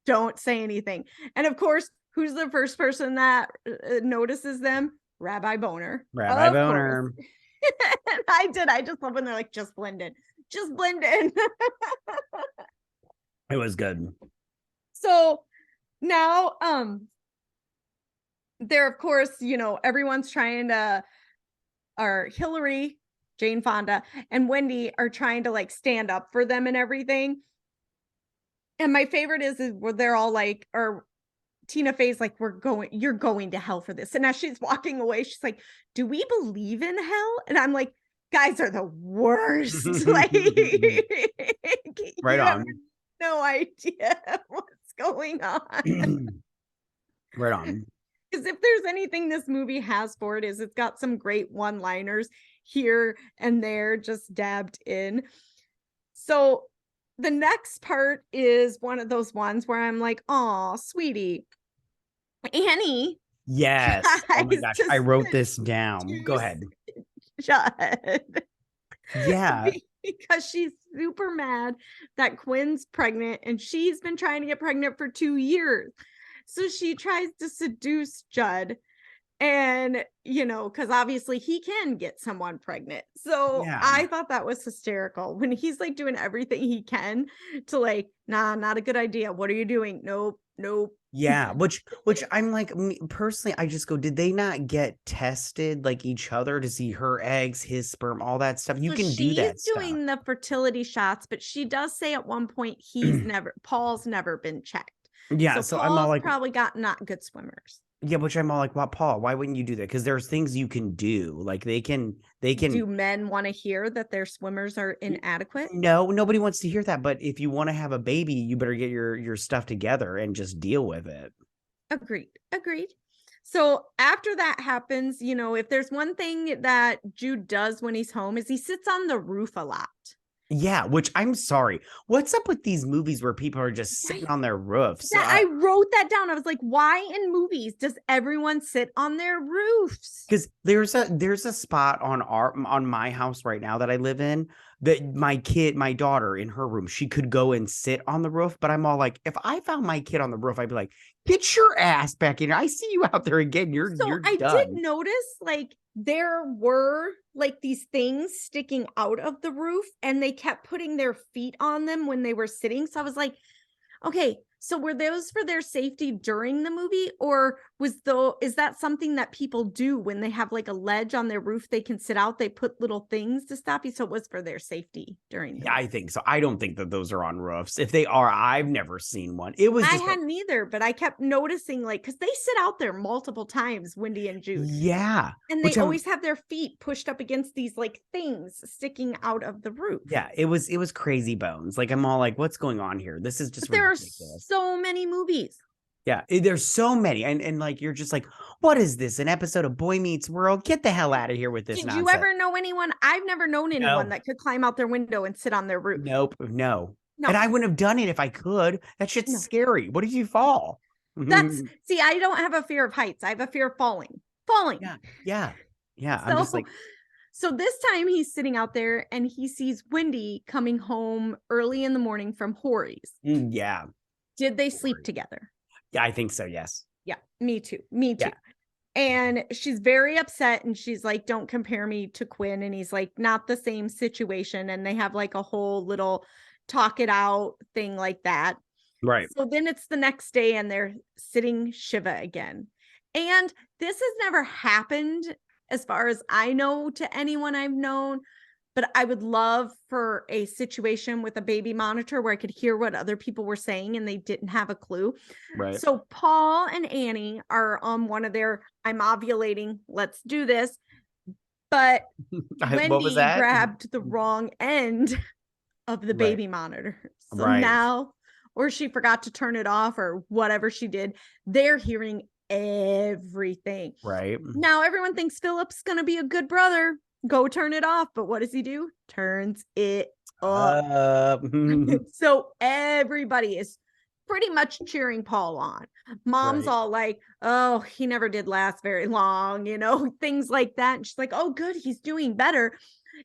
Don't say anything. And of course, who's the first person that notices them? Rabbi Boner. Rabbi Boner. And I just love when they're like, just blend in. Just blend in. It was good. So now, there, of course, everyone's trying to, or Hillary, Jane Fonda, and Wendy are trying to like stand up for them and everything. And my favorite is where they're all like, or Tina Fey's like, you're going to hell for this. And as she's walking away, she's like, do we believe in hell? And I'm like, guys are the worst. Like, right on. No idea what's going on. Right on. Because if there's anything this movie has for it, is it's got some great one-liners here and there just dabbed in. So the next part is one of those ones where I'm like, oh, sweetie, Annie. Yes. Oh my gosh. I wrote this down. Go ahead. Judd. Yeah. Because she's super mad that Quinn's pregnant and she's been trying to get pregnant for 2 years. So she tries to seduce Judd and, because obviously he can get someone pregnant. So Yeah. I thought that was hysterical when he's like doing everything he can to like, nah, not a good idea. What are you doing? Nope. Yeah, which I'm like, personally, I just go, did they not get tested like each other to see her eggs, his sperm, all that stuff? You can do that She's doing the fertility shots, but she does say at one point Paul's never been checked. Yeah, so I'm all like, probably got not good swimmers. Yeah, which I'm all like, well, Paul, why wouldn't you do that? Because there's things you can do. Like they can. Do men want to hear that their swimmers are inadequate? No, nobody wants to hear that. But if you want to have a baby, you better get your stuff together and just deal with it. Agreed. So after that happens, if there's one thing that Jude does when he's home is he sits on the roof a lot. Yeah, which I'm sorry. What's up with these movies where people are just sitting on their roofs? I wrote that down. I was like, why in movies does everyone sit on their roofs? Because there's a spot on my house right now that I live in that my daughter in her room, she could go and sit on the roof. But I'm all like, if I found my kid on the roof, I'd be like, get your ass back in here. I see you out there again. You're done. Did notice like there were like these things sticking out of the roof and they kept putting their feet on them when they were sitting. So I was like, okay, so were those for their safety during the movie or is that something that people do when they have like a ledge on their roof they can sit out? They put little things to stop you. So it was for their safety during the Yeah, I think so. I don't think that those are on roofs. If they are, I've never seen one. It was I just like, hadn't either, but I kept noticing like because they sit out there multiple times, Wendy and Jude. yeah, And they which I'm always have their feet pushed up against these like things sticking out of the roof. yeah, it was crazy bones. Like I'm all like, what's going on here? This is just But there are ridiculous. so many movies. Yeah, there's so many, and like you're just like, what is this? An episode of Boy Meets World? Get the hell out of here with this Did you nonsense. ever know anyone? I've never known anyone No, that could climb out their window and sit on their roof. nope, no. And No, I wouldn't have done it if I could. That shit's no. scary. What if you fall? That's see, I don't have a fear of heights. I have a fear of falling. Falling. Yeah, yeah, yeah. I'm just So like, so this time he's sitting out there and he sees Wendy coming home early in the morning from Horry's. yeah, Did they sleep together? yeah. I think so. Yes. Yeah, me too. Me too. Yeah. And she's very upset and she's like, don't compare me to Quinn. And he's like, not the same situation. And they have like a whole little talk it out thing like that. Right. So then it's the next day and they're sitting Shiva again. And this has never happened as far as I know to anyone I've known. But I would love for a situation with a baby monitor where I could hear what other people were saying and they didn't have a clue. Right. So Paul and Annie are on one of their, I'm ovulating, let's do this. But What was Wendy that? grabbed the wrong end of the baby monitor. So Right. now, or she forgot to turn it off or whatever she did, they're hearing everything. Right. Now everyone thinks Philip's going to be a good brother. Go turn it off. But what does he do? Turns it up. So everybody is pretty much cheering Paul on. Mom's Right. all like, oh, he never did last very long, things like that. And she's like, oh, good, he's doing better.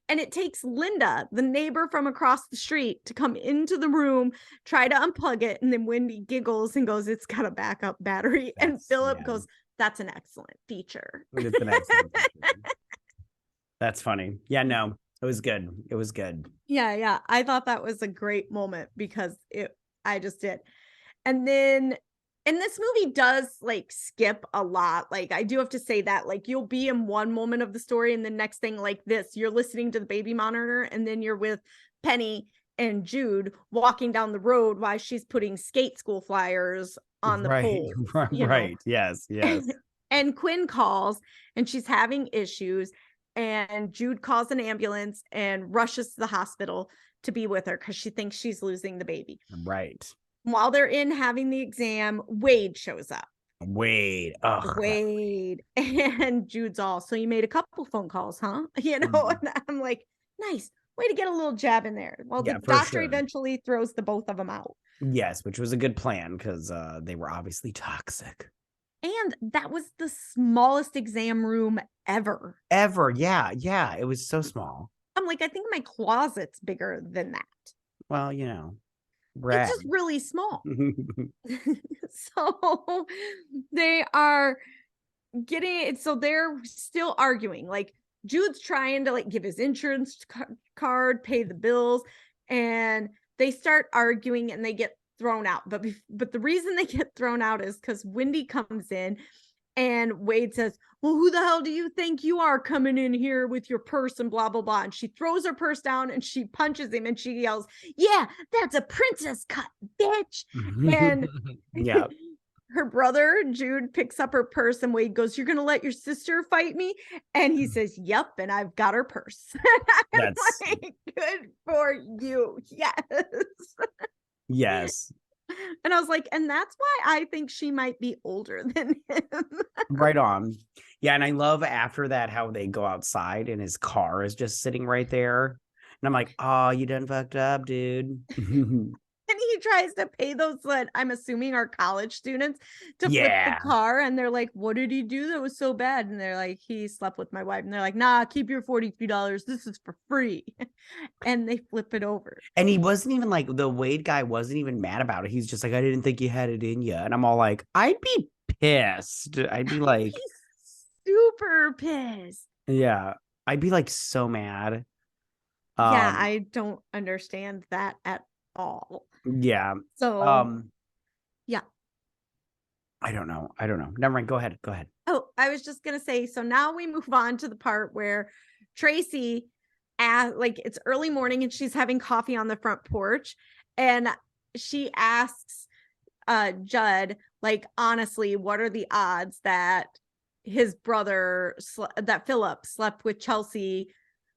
And it takes Linda, the neighbor from across the street, to come into the room, try to unplug it. And then Wendy giggles and goes, it's got a backup battery. And Philip goes, that's an excellent feature. It's an excellent feature. That's funny. Yeah, no, it was good. It was good. Yeah. I thought that was a great moment because I just did. And then, and this movie does like skip a lot. Like I do have to say that, like you'll be in one moment of the story and the next thing like this, you're listening to the baby monitor and then you're with Penny and Jude walking down the road while she's putting skate school flyers on the pole. Right. Yes. And Quinn calls and she's having issues. And Jude calls an ambulance and rushes to the hospital to be with her because she thinks she's losing the baby. Right. While they're in having the exam, Wade shows up. Wade. And Jude's all, so you made a couple phone calls, huh? And I'm like, nice. Way to get a little jab in there. Well, the doctor eventually throws the both of them out. Yes, which was a good plan because they were obviously toxic. And that was the smallest exam room ever. Yeah. It was so small. I'm like, I think my closet's bigger than that. Well, It's just really small. So they are getting it. So they're still arguing. Like Jude's trying to like give his insurance card, pay the bills, and they start arguing and they get thrown out. But the reason they get thrown out is because Wendy comes in and Wade says, well, who the hell do you think you are coming in here with your purse and blah, blah, blah. And she throws her purse down and she punches him and she yells, yeah, that's a princess cut, bitch. And yeah, her brother, Jude, picks up her purse and Wade goes, you're going to let your sister fight me? And he says, yep. And I've got her purse. That's like, good for you. Yes. And I was like, and that's why I think she might be older than him. Right on. Yeah. And I love after that how they go outside and his car is just sitting right there. And I'm like, oh, you done fucked up, dude. And he tries to pay those, I'm assuming are college students to flip the car. And they're like, what did he do that was so bad? And they're like, he slept with my wife. And they're like, nah, keep your $43. This is for free. And they flip it over. And he wasn't even like, the Wade guy wasn't even mad about it. He's just like, I didn't think you had it in you. And I'm all like, I'd be pissed. I'd be like, super pissed. Yeah. I'd be like so mad. Yeah, I don't understand that at all. Yeah. So yeah. I don't know. I don't know. Never mind. Go ahead. Go ahead. Oh, I was just gonna say, so now we move on to the part where Tracy, like it's early morning and she's having coffee on the front porch, and she asks Judd, like, honestly, what are the odds that his brother, that Philip slept with Chelsea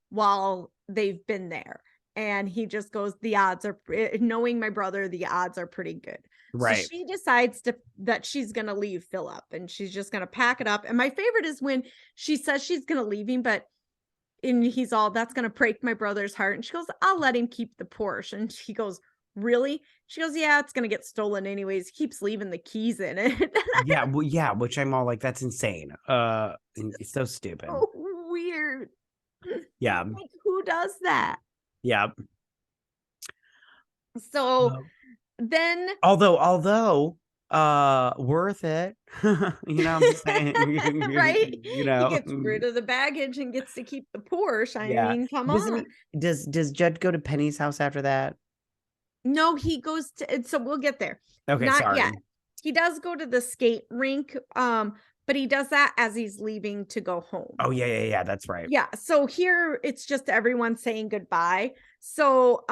while they've been there? And he just goes, the odds are, knowing my brother, the odds are pretty good. So Right. she decides that she's going to leave Philip and she's just going to pack it up. And my favorite is when she says she's going to leave him, but he's all, that's going to break my brother's heart. And she goes, I'll let him keep the Porsche. And he goes, really? She goes, yeah, it's going to get stolen anyways. He keeps leaving the keys in it. Yeah. Well, yeah. Which I'm all like, that's insane. It's so stupid. So weird. Yeah. Like, who does that? Yeah. So then, Although, worth it. You know what I'm saying? right? You He know? gets rid of the baggage and gets to keep the Porsche. I Yeah. mean, come Doesn't on. does Judd go to Penny's house after that? No, he goes to, so we'll get there. Okay, Not sorry. yet. He does go to the skate rink, but he does that as he's leaving to go home. Oh yeah, that's right. Yeah. So here it's just everyone saying goodbye. So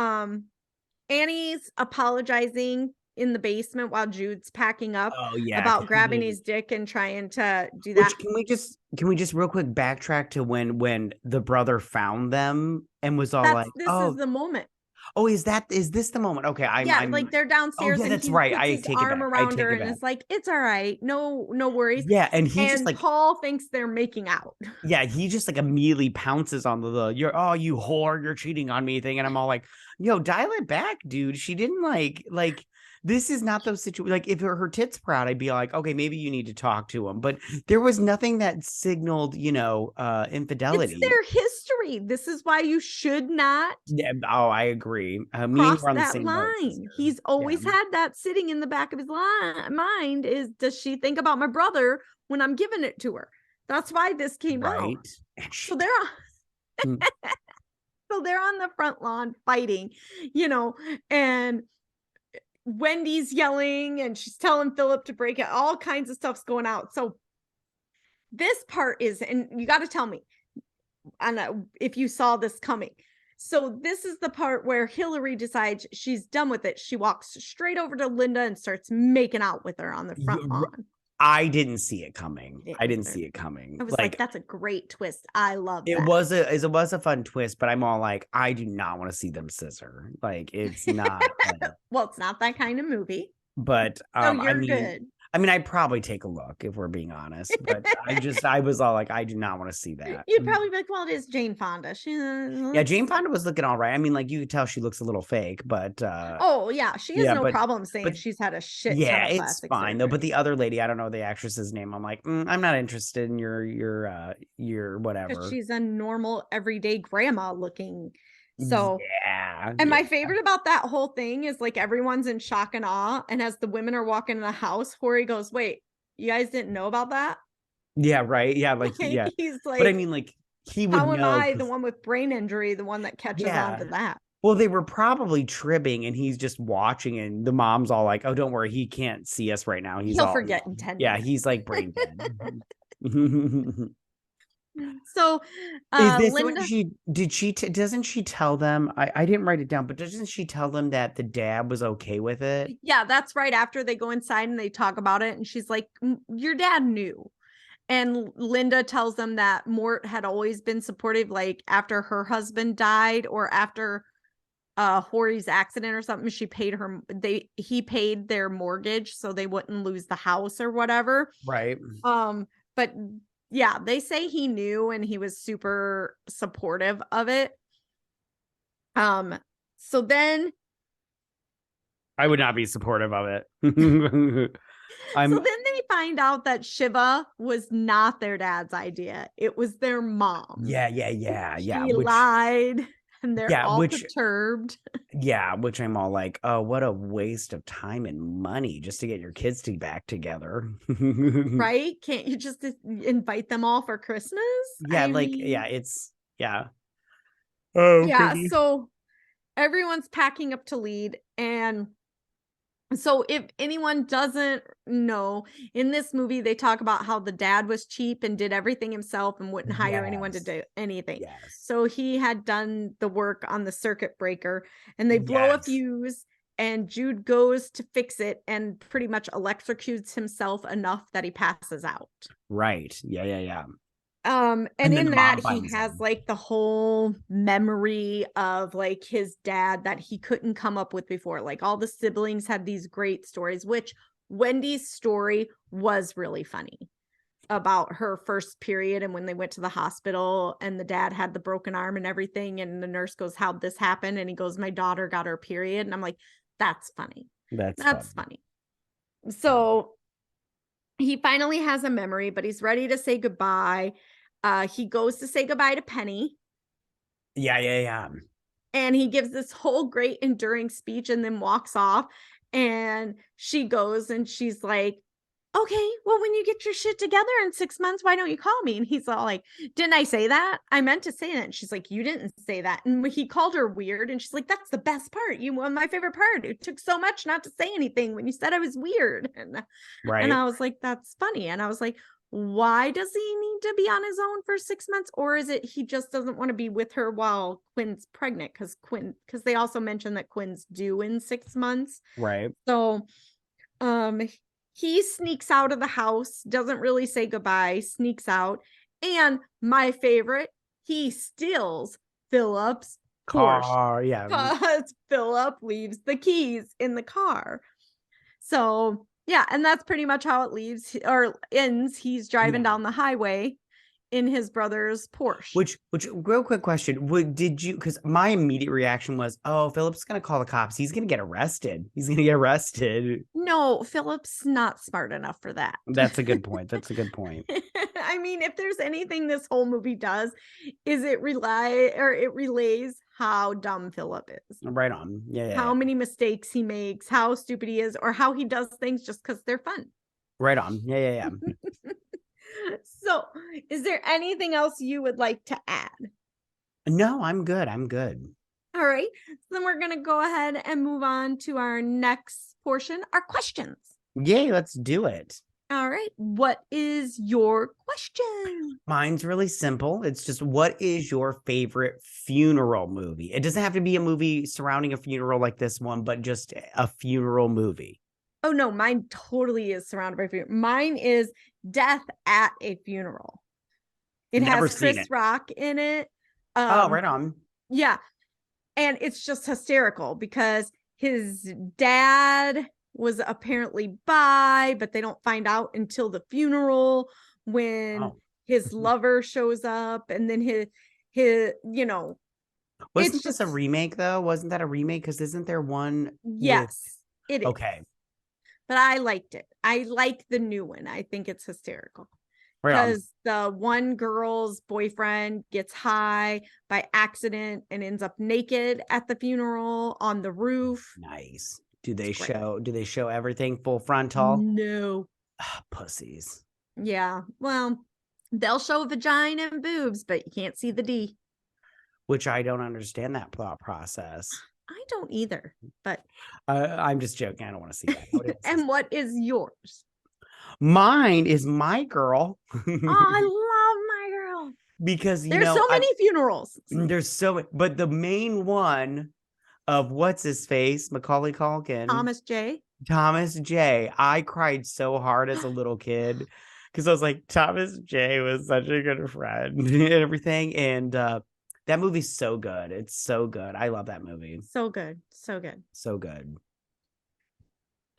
Annie's apologizing in the basement while Jude's packing up Oh yeah, about grabbing his dick and trying to do that. which can we just real quick backtrack to when the brother found them and was all like, This is the moment. oh, is this the moment? Okay, I'm Like they're oh downstairs yeah, and that's he right. puts I his take it arm back. I around take her it and back. is like, it's all right. No worries. Yeah, and he just And like Paul thinks they're making out. yeah, he just like immediately pounces on the you're you whore, you're cheating on me thing. And I'm all like, yo, dial it back, dude. She didn't like this is not those situations. Like if her tits proud, I'd be like, okay, maybe you need to talk to him. But there was nothing that signaled, It's infidelity. their history. This is why you should not Yeah, oh, I agree. Me and cross you are on the that same boat, line. sister. He's Yeah, always had that sitting in the back of his mind is, does she think about my brother when I'm giving it to her? That's why this came out. right. And she So they're on, did. so they're on the front lawn fighting, and Wendy's yelling and she's telling Philip to break it. All kinds of stuff's going out. So this part is, and you got to tell me, if you saw this coming. So this is the part where Hillary decides she's done with it. She walks straight over to Linda and starts making out with her on the front lawn. I didn't see it coming. I didn't see it coming. I was like, that's a great twist. I love that. It was a fun twist, but I'm all like, I do not want to see them scissor. Like it's not. Well, it's not that kind of movie. But you're good. I mean, I'd probably take a look if we're being honest, but I was all like, I do not want to see that. You'd probably be like, well, it is Jane Fonda. Yeah, Jane Fonda was looking all right. I mean, like you could tell she looks a little fake, but oh yeah, she has no problem saying she's had a shit. Yeah, it's fine though. But the other lady, I don't know the actress's name. I'm like, I'm not interested in your whatever. She's a normal everyday grandma looking. So yeah. And my favorite about that whole thing is like everyone's in shock and awe. And as the women are walking in the house, Horry goes, wait, you guys didn't know about that? Yeah, right. Yeah, like yeah. He's like, but I mean, like he would how know. Am I the one with brain injury, the one that catches on to that? Well, they were probably tripping and he's just watching, and the mom's all like, oh, don't worry, he can't see us right now. He'll forget in 10 minutes. Yeah, he's like brain dead. So is this Linda, when doesn't she tell them? I didn't write it down, but doesn't she tell them that the dad was okay with it? Yeah, that's right after they go inside and they talk about it, and she's like, your dad knew. And Linda tells them that Mort had always been supportive, like after her husband died or after Horry's accident or something, he paid their mortgage so they wouldn't lose the house or whatever. Right. But yeah, they say he knew and he was super supportive of it. So then I would not be supportive of it. So then they find out that Shiva was not their dad's idea. It was their mom. Yeah. She lied and they're all perturbed. Yeah, which I'm all like, oh, what a waste of time and money just to get your kids to back together. Right? Can't you just invite them all for Christmas? Yeah, yeah. Oh, yeah. So everyone's packing up to lead, and So if anyone doesn't know, in this movie, they talk about how the dad was cheap and did everything himself and wouldn't hire anyone to Yes. do anything. Yes. So he had done the work on the circuit breaker, and they blow a Yes. fuse, and Jude goes to fix it and pretty much electrocutes himself enough that he passes out. Right. Yeah, yeah, yeah. And And then in the that mom he finds has him. like the whole memory of like his dad that he couldn't come up with before. Like all the siblings had these great stories, which Wendy's story was really funny about her first period and when they went to the hospital and the dad had the broken arm and everything. And the nurse goes, "How'd this happen?" And he goes, "My daughter got her period." And I'm like, that's funny. That's That's fun. funny. Yeah. So he finally has a memory, but he's ready to say goodbye. He goes to say goodbye to Penny, Yeah, yeah, yeah. and he gives this whole great enduring speech and then walks off. And she goes and she's like, "Okay, well, when you get your shit together in 6 months, why don't you call me?" And he's all like, "Didn't I say that? I meant to say that." And she's like, "You didn't say that." And he called her weird. And she's like, "That's the best part. You were my favorite part. It took so much not to say anything when you said I was weird." And Right. I was like, "That's funny." And I was like, why does he need to be on his own for 6 months? Or is it he just doesn't want to be with her while Quinn's pregnant? Because they also mentioned that Quinn's due in 6 months. Right. So um he sneaks out of the house, doesn't really say goodbye, sneaks out. And my favorite, he steals Philip's Porsche Car. Yeah. because Philip leaves the keys in the car. So, yeah, and that's pretty much how it leaves or ends. He's driving Yeah. down the highway in his brother's Porsche. Which, real quick question. Did you, because my immediate reaction was, oh, Philip's going to call the cops. He's going to get arrested. He's going to get arrested. No, Philip's not smart enough for that. That's a good point. That's a good point. I mean, if there's anything this whole movie does, is it relays how dumb Philip is, Right on. Yeah, yeah, how yeah. many mistakes he makes, how stupid he is, or how he does things just because they're fun. Right on. Yeah, yeah, yeah. So, is there anything else you would like to add? No, I'm good. I'm good. All right. So then we're going to go ahead and move on to our next portion, our questions. Yay, let's do it. All right. What is your question? Mine's really simple. It's just, what is your favorite funeral movie? It doesn't have to be a movie surrounding a funeral like this one, but just a funeral movie. Oh, no, mine totally is surrounded by funeral. Mine is Death at a Funeral. It Never has seen Chris it. Rock in it. Oh, right on. Yeah. And it's just hysterical because his dad was apparently bi, but they don't find out until the funeral when Oh. his lover shows up, and then his it's Wasn't this a just, remake though? Wasn't that a remake? Because isn't there one with, yes, it is. okay, But I liked it. I like the new one. I think it's hysterical. right on. Because the one girl's boyfriend gets high by accident and ends up naked at the funeral on the roof. Nice. It's great. Do they show everything full frontal? No. Pussies. Yeah. Well, they'll show vagina and boobs, but you can't see the D. Which I don't understand that thought process. I don't either. But I'm just joking. I don't want to see that. and what is yours? Mine is My Girl. Oh, I love My Girl. Because There's so many funerals. There's so, but the main one of what's his face, Macaulay Culkin, Thomas J. I cried so hard as a little kid because I was like, Thomas J was such a good friend and everything. And that movie's so good. It's so good. I love that movie. So good. So good. So good.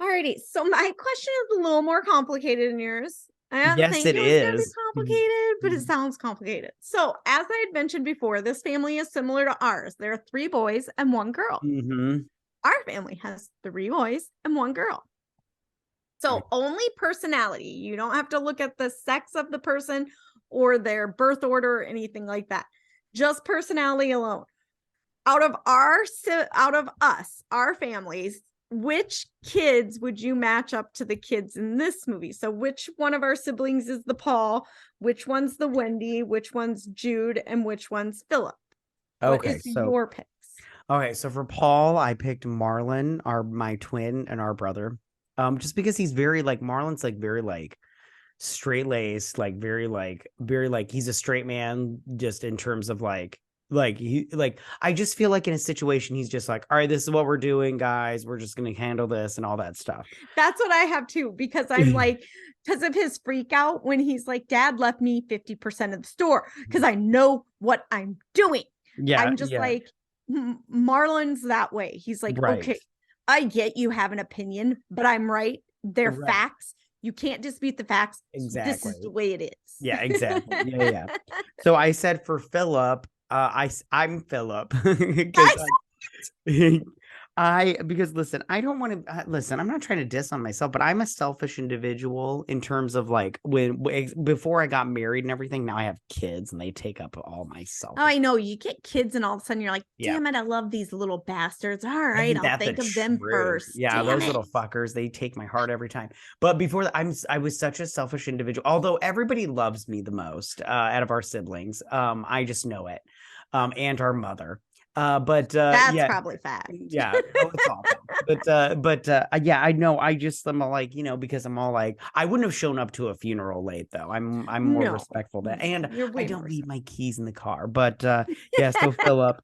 Alrighty. So my question is a little more complicated than yours. I didn't Yes, think it it was going to be is. complicated, but it sounds complicated. So, as I had mentioned before, this family is similar to ours. There are 3 boys and 1 girl. Mm-hmm. Our family has 3 boys and 1 girl. So, only personality. You don't have to look at the sex of the person or their birth order or anything like that. Just personality alone. Out of us, our families, which kids would you match up to the kids in this movie? So which one of our siblings is the Paul, which one's the Wendy, which one's Jude, and which one's Philip? What Okay, is so your picks? Okay, so for Paul, I picked Marlon, my twin and our brother. Just because he's very like Marlon's like very like straight laced, like very like he's a straight man, just in terms of like he like I just feel like in a situation he's just like, all right, this is what we're doing, guys. We're just gonna handle this and all that stuff. That's what I have too, because I'm like, because of his freak out when he's like, Dad left me 50% of the store because I know what I'm doing. Yeah, I'm just yeah, like, Marlon's that way. He's like, right, okay, I get you have an opinion, but I'm right. They're right, facts. You can't dispute the facts. This is the exactly. way it Yeah, is. exactly. Yeah, yeah. So I said for Philip, I'm Philip because I I because listen, I don't want to listen. I'm not trying to diss on myself, but I'm a selfish individual in terms of like before I got married and everything. Now I have kids and they take up all my Oh, selfish. I know. You get kids, and all of a sudden you're like, Yeah, damn it, I love these little bastards. All right, ain't I'll that the think of them truth? first. Yeah, Damn those it. little fuckers, they take my heart every time. But before that, I was such a selfish individual. Although everybody loves me the most out of our siblings, I just know it, and our mother. But That's yeah, probably fact. yeah, oh, it's awful. But yeah, I know. I just I'm all like, because I'm all like, I wouldn't have shown up to a funeral late though. I'm more No, respectful than, no, and you're I way don't more leave so. my keys in the car. But yeah, so Philip.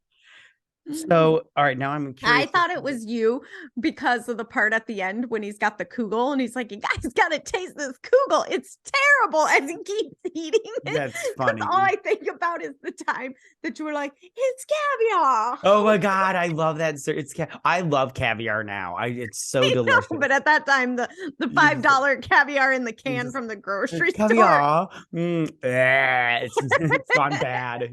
So all right, now I'm I curious. thought it was you because of the part at the end when he's got the kugel and he's like, you guys got to taste this kugel. It's terrible as he keeps eating it. That's Because all funny. I think about is the time that you were like, it's caviar. Oh my god, I love that. I love caviar now. It's so I know, delicious. but at that time, the It's, $5 caviar in the it's can just from the grocery store, caviar. It's gone bad.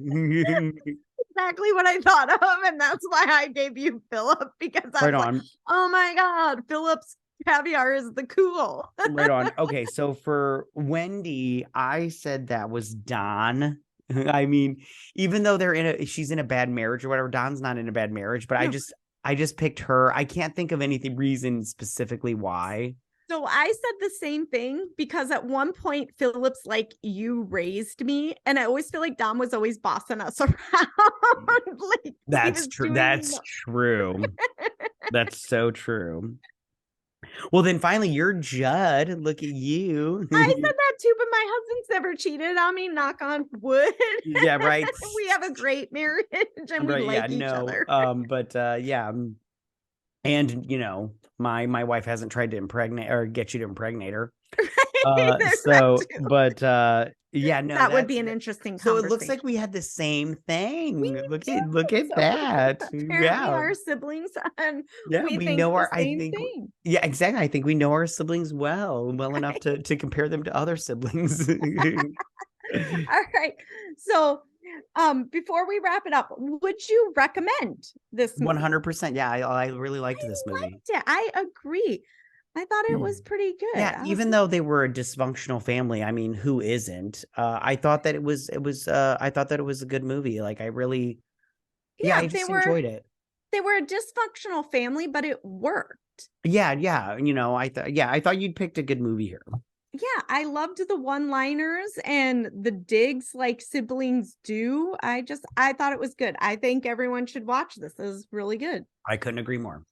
exactly what I thought of. And that's why I gave you Philip, because I Right was like, on. oh my God, Philip's caviar is the cool. Right on. Okay, so for Wendy, I said that was Don. I mean, even though she's in a bad marriage or whatever, Don's not in a bad marriage, but No. I just picked her. I can't think of anything reason specifically why. So I said the same thing because at one point Philip's like, you raised me. And I always feel like Dom was always bossing us around. Like he That's was true. doing That's true. That's so true. Well, then finally, you're Judd. Look at you. I said that too, but my husband's never cheated on me, knock on wood. Yeah, right. We have a great marriage and we Right. Yeah, like each no. other. But yeah. And my wife hasn't tried to impregnate or get you to impregnate her. There's that So too. but yeah, no, That would be an interesting so it looks like conversation. we had the same We thing. Look do. at So that. apparently Yeah. our siblings and Yeah, we we think know the I same think thing. yeah, exactly. I think we know our siblings well enough to compare them to other siblings. All right. So, before we wrap it up, would you recommend this movie? 100%. Yeah, I really liked this I movie. liked it. I agree. I thought it Hmm. was pretty good. Yeah, I was even though they were a dysfunctional family, I mean, who isn't? I thought that I thought that it was a good movie. Like I really yeah, yeah, I just enjoyed it. they were a dysfunctional family, but it worked. Yeah, yeah, I thought you'd picked a good movie here. Yeah, I loved the one-liners and the digs like siblings do. I thought it was good. I think everyone should watch this. This is really good. I couldn't agree more.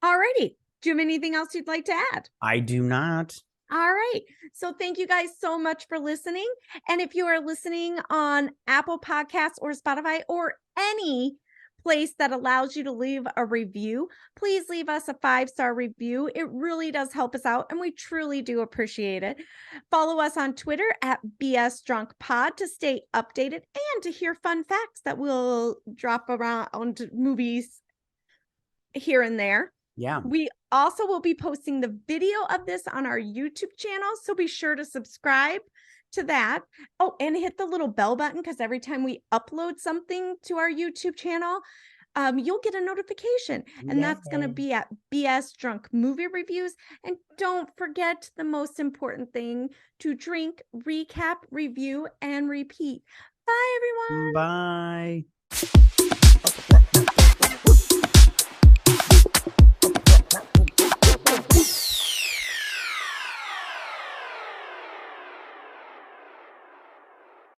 Alrighty. Do you have anything else you'd like to add? I do not. All right. So thank you guys so much for listening. And if you are listening on Apple Podcasts or Spotify or any place that allows you to leave a review, please leave us a 5-star review. It really does help us out and we truly do appreciate it. Follow us on Twitter at BS Drunk Pod to stay updated and to hear fun facts that we'll drop around movies here and there. Yeah. We also will be posting the video of this on our YouTube channel, so be sure to subscribe to that. Oh, and hit the little bell button because every time we upload something to our YouTube channel, you'll get a notification. And that's going to be at BS Drunk Movie Reviews. And don't forget the most important thing, to drink, recap, review, and repeat. Bye, everyone. Bye.